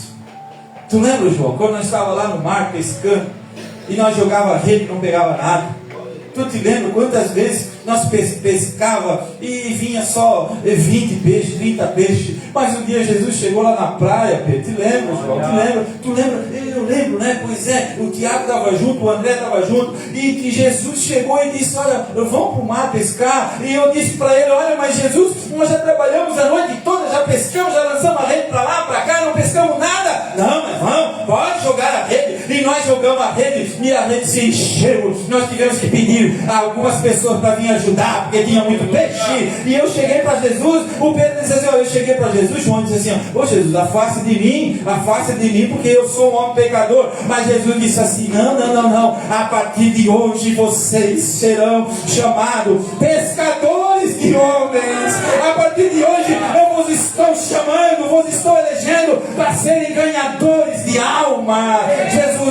Tu lembra, João, quando nós estávamos lá no mar pescando e nós jogava rede e não pegava nada? Tu te lembra quantas vezes nós pescava e vinha só 20 peixes, 30 peixes? Mas um dia Jesus chegou lá na praia, Pedro. Te lembra, João? Te lembra? Tu lembra? Eu lembro, né? Pois é, o Tiago estava junto, o André estava junto, e Jesus chegou e disse, olha, vamos para o mar pescar. E eu disse para ele, olha, mas Jesus, nós já trabalhamos a noite toda, já pescamos, já lançamos a rede para lá, para cá, não pescamos nada. Não, mas vamos, pode jogar a rede. E nós jogamos a rede, e a rede se encheu. Nós tivemos que pedir a algumas pessoas para vir ajudar, porque tinha muito peixe. E eu cheguei para Jesus, o Pedro disse assim, eu cheguei para Jesus, João disse assim, ô Jesus, afaste de mim, porque eu sou um homem pecador. Mas Jesus disse assim, não, a partir de hoje vocês serão chamados pescadores de homens. A partir de hoje eu vos estou chamando, vos estou elegendo para serem ganhadores de alma. Jesus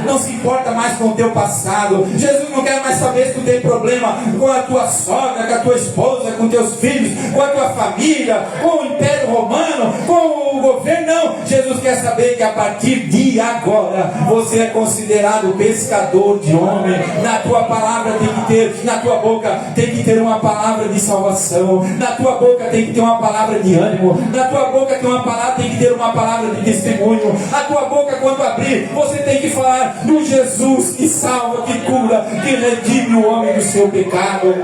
não se importa mais com o teu passado. Jesus não quer mais saber se tu tem problema com a tua sogra, com a tua esposa, com teus filhos, com a tua família, com o Império Romano, com o governo, não. Jesus quer saber que a partir de agora você é considerado pescador de homem. Na tua palavra tem que ter, na tua boca tem que ter uma palavra de salvação. Na tua boca tem que ter uma palavra de ânimo. Na tua boca tem que ter uma palavra de testemunho. A tua boca, quando abrir, você tem que falar do Jesus que salva, que cura, que redime o homem do seu pecado.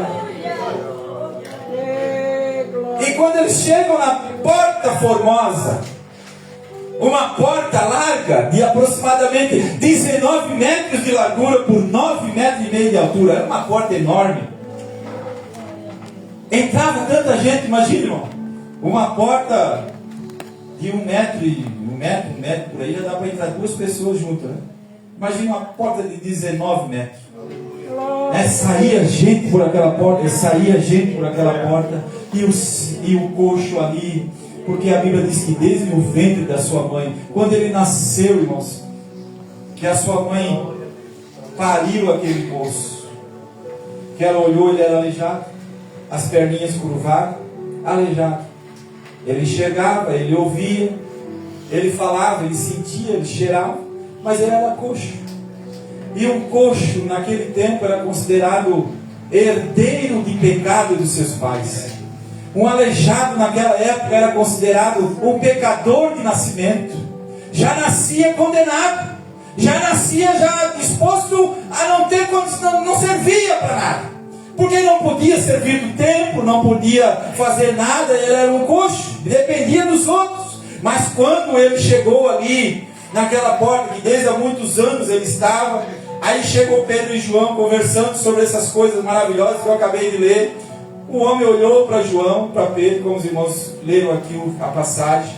E quando eles chegam na Porta Formosa, uma porta larga de aproximadamente 19 metros de largura por 9 metros e meio de altura, era uma porta enorme. Entrava tanta gente, imagina, irmão, uma porta de 1 metro por aí, já dá para entrar 2 pessoas juntas, né? Imagina uma porta de 19 metros. Saía gente por aquela porta, e o coxo ali, porque a Bíblia diz que desde o ventre da sua mãe, quando ele nasceu, irmãos, que a sua mãe pariu aquele moço, que ela olhou, ele era aleijado, as perninhas curvadas, aleijado. Ele enxergava, ele ouvia, ele falava, ele sentia, ele cheirava, mas ele era coxo. E um coxo naquele tempo era considerado herdeiro de pecado dos seus pais. Um aleijado naquela época era considerado um pecador de nascimento. Já nascia condenado, já nascia disposto a não ter condição, não servia para nada. Porque não podia servir do templo, não podia fazer nada, ele era um coxo, dependia dos outros. Mas quando ele chegou ali, naquela porta que desde há muitos anos ele estava, aí chegou Pedro e João conversando sobre essas coisas maravilhosas que eu acabei de ler. O homem olhou para João, para Pedro, como os irmãos leram aqui a passagem,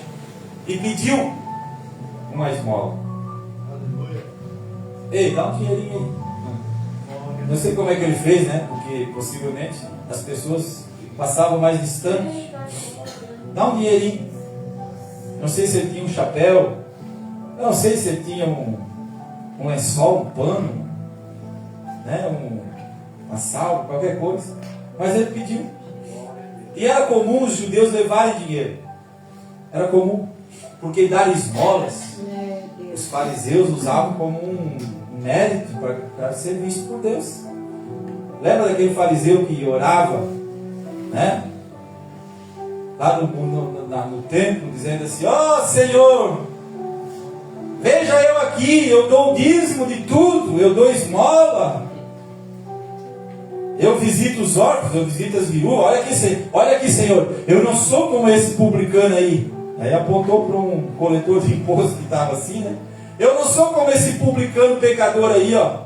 e pediu uma esmola. Ei, dá um dinheirinho aí. Não sei como é que ele fez, né? Porque possivelmente as pessoas passavam mais distante. Dá um dinheirinho. Não sei se ele tinha um chapéu. Não sei se ele tinha um lençol, um pano, né? Uma salva, qualquer coisa. Mas ele pediu. E era comum os judeus levarem dinheiro. Era comum. Porque dar esmolas, os fariseus usavam como um mérito para ser visto por Deus. Lembra daquele fariseu que orava, né? Lá no templo, dizendo assim: ó Senhor, veja eu aqui, eu dou o dízimo de tudo, eu dou esmola, eu visito os órfãos, eu visito as viúvas. Olha aqui, Senhor, eu não sou como esse publicano aí. Aí apontou para um coletor de imposto que estava assim, né? Eu não sou como esse publicano pecador aí, ó,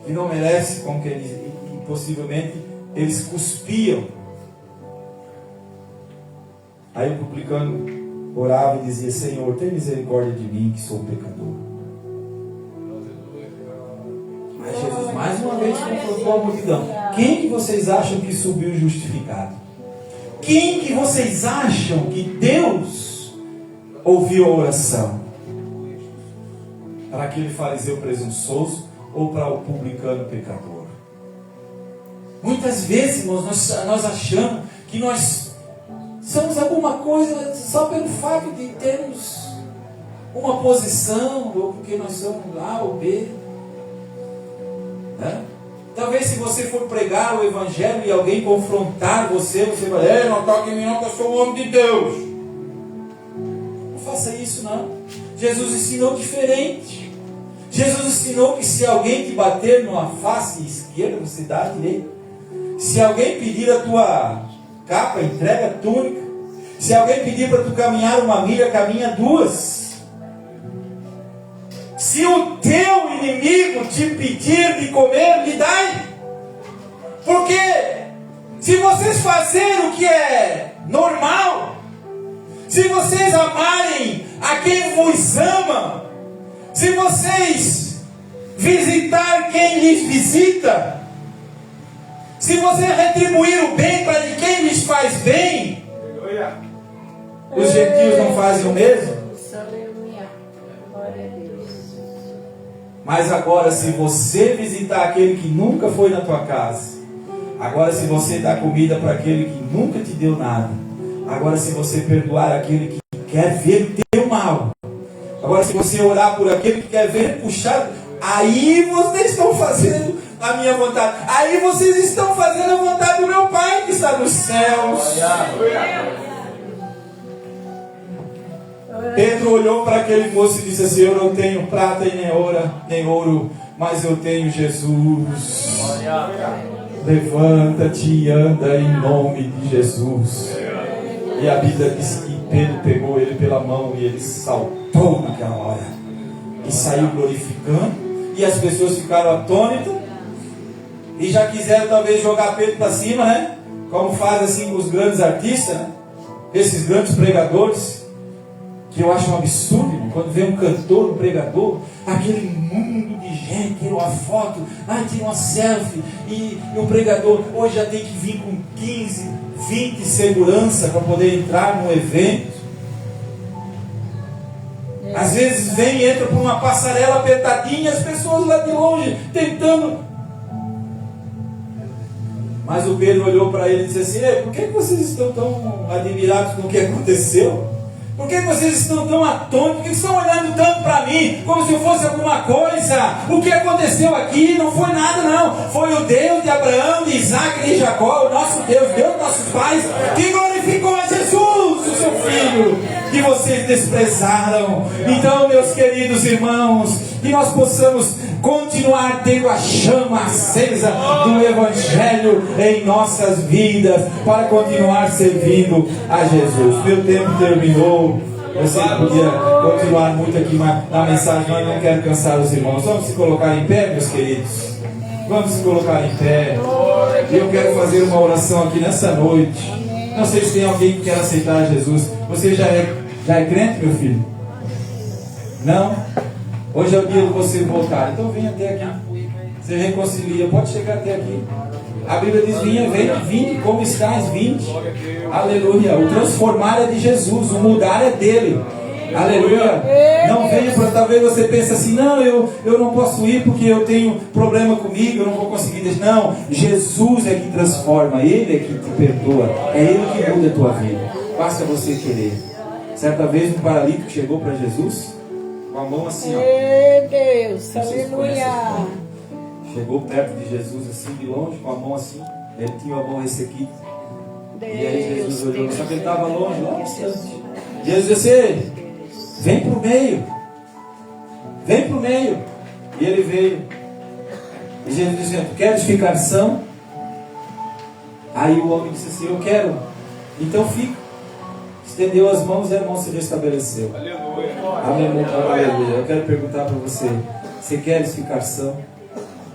que não merece, como que eles, e possivelmente eles cuspiam. Aí o publicano orava e dizia: Senhor, tem misericórdia de mim, que sou pecador. Mas Jesus mais uma vez confrontou a multidão. Quem que vocês acham que subiu justificado? Quem que vocês acham que Deus ouviu a oração? Para aquele fariseu presunçoso ou para o publicano pecador? Muitas vezes, irmãos, nós achamos que nós somos alguma coisa só pelo fato de termos uma posição, ou porque nós somos A ou B, né? Talvez se você for pregar o Evangelho e alguém confrontar você vai: não toque em mim não, que eu sou o homem de Deus. Não faça isso, não. Jesus ensinou diferente. Jesus ensinou que se alguém te bater numa face esquerda, você dá a direita. Se alguém pedir a tua capa, entrega a túnica. Se alguém pedir para tu caminhar 1 milha, caminha 2. Se o teu inimigo te pedir de comer, lhe dai. Porque se vocês fazerem o que é normal, se vocês amarem a quem vos ama, se vocês visitar quem lhes visita, se você retribuir o bem para quem lhes faz bem, os gentios não fazem o mesmo? Mas agora, se você visitar aquele que nunca foi na tua casa, agora se você dá comida para aquele que nunca te deu nada, Agora, se você perdoar aquele que quer ver o teu mal, agora, se você orar por aquele que quer ver puxado, aí vocês estão fazendo a minha vontade. Aí vocês estão fazendo a vontade do meu Pai que está nos céus. Pedro olhou para aquele moço e disse assim: eu não tenho prata e nem ouro, mas eu tenho Jesus. Levanta-te e anda em nome de Jesus. E a Bíblia diz que Pedro pegou ele pela mão e ele saltou naquela hora e saiu glorificando, e as pessoas ficaram atônitas e já quiseram talvez jogar Pedro para cima, né? Como faz assim com os grandes artistas, né? Esses grandes pregadores, que eu acho um absurdo, irmão, quando vem um cantor, um pregador, aquele mundo de gente, tira uma foto, tira uma selfie, e um pregador hoje já tem que vir com 15, 20 segurança para poder entrar num evento. Às vezes vem e entra por uma passarela apertadinha, as pessoas lá de longe tentando. Mas o Pedro olhou para ele e disse assim: por que vocês estão tão admirados com o que aconteceu? Por que vocês estão tão atônitos? Por que estão olhando tanto para mim, como se eu fosse alguma coisa? O que aconteceu aqui não foi nada, não. Foi o Deus de Abraão, de Isaac e de Jacó, o nosso Deus, Deus dos nossos pais, que glorificou a Jesus, o seu Filho, que vocês desprezaram. Então, meus queridos irmãos, que nós possamos continuar tendo a chama acesa do Evangelho em nossas vidas, para continuar servindo a Jesus. Meu tempo terminou. Eu sei que podia continuar muito aqui na mensagem, mas não quero cansar os irmãos. Vamos se colocar em pé, meus queridos? Vamos se colocar em pé. Eu quero fazer uma oração aqui nessa noite. Não sei se tem alguém que quer aceitar Jesus. Você já é crente, meu filho? Não? Hoje é o dia de você voltar. Então venha até aqui. Você reconcilia. Pode chegar até aqui. A Bíblia diz: vinde como estás, vinde. Aleluia. O transformar é de Jesus, o mudar é dele. Aleluia. Não venha para, talvez você pense assim: não, eu não posso ir porque eu tenho problema comigo, eu não vou conseguir deixar. Não, Jesus é que transforma, Ele é que te perdoa, é Ele que muda a tua vida. Basta você querer. Certa vez um paralítico chegou para Jesus com a mão assim, ó. Meu Deus, aleluia. Chegou perto de Jesus assim, de longe, com a mão assim. Ele tinha a mão ressequida. E aí Jesus olhou, só que ele estava longe, lá distante. Jesus disse: vem para o meio. Vem para o meio. E ele veio. E Jesus disse: tu queres ficar são? Aí o homem disse assim: eu quero. Então fica. Estendeu as mãos e a mão se restabeleceu. Aleluia. Amém. Aleluia. Eu quero perguntar para você: você queres ficar são?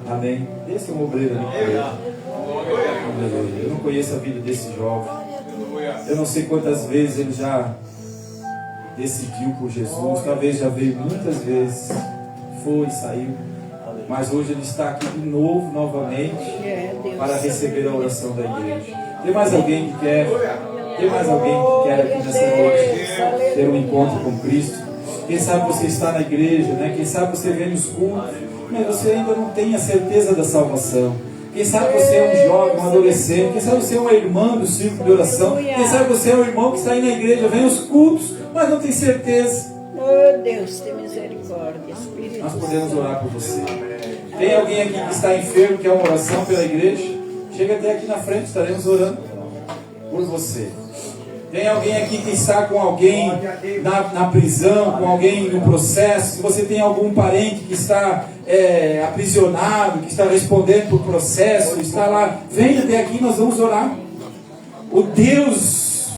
Amém. Esse é um obreiro ali. Aleluia. Eu não conheço a vida desse jovem. Eu não sei quantas vezes ele já decidiu por Jesus. Talvez já veio muitas vezes. Foi, saiu. Mas hoje ele está aqui de novo, novamente, para receber a oração da igreja. Tem mais alguém que quer? Tem mais alguém que quer aqui nessa noite ter um encontro com Cristo? Quem sabe você está na igreja, né? Quem sabe você vem nos cultos, mas você ainda não tem a certeza da salvação. Quem sabe você é um jovem, um adolescente. Quem sabe você é uma irmã do círculo de oração. Quem sabe você é um irmão que está aí na igreja, vem aos cultos, mas não tem certeza. Oh Deus, tem misericórdia, Espírito. Nós podemos orar por você. Tem alguém aqui que está enfermo, que quer uma oração pela igreja? Chega até aqui na frente, estaremos orando por você. Tem alguém aqui que está com alguém na prisão, com alguém no processo? Se você tem algum parente que está aprisionado, que está respondendo por processo, está lá, venha até aqui, nós vamos orar. O Deus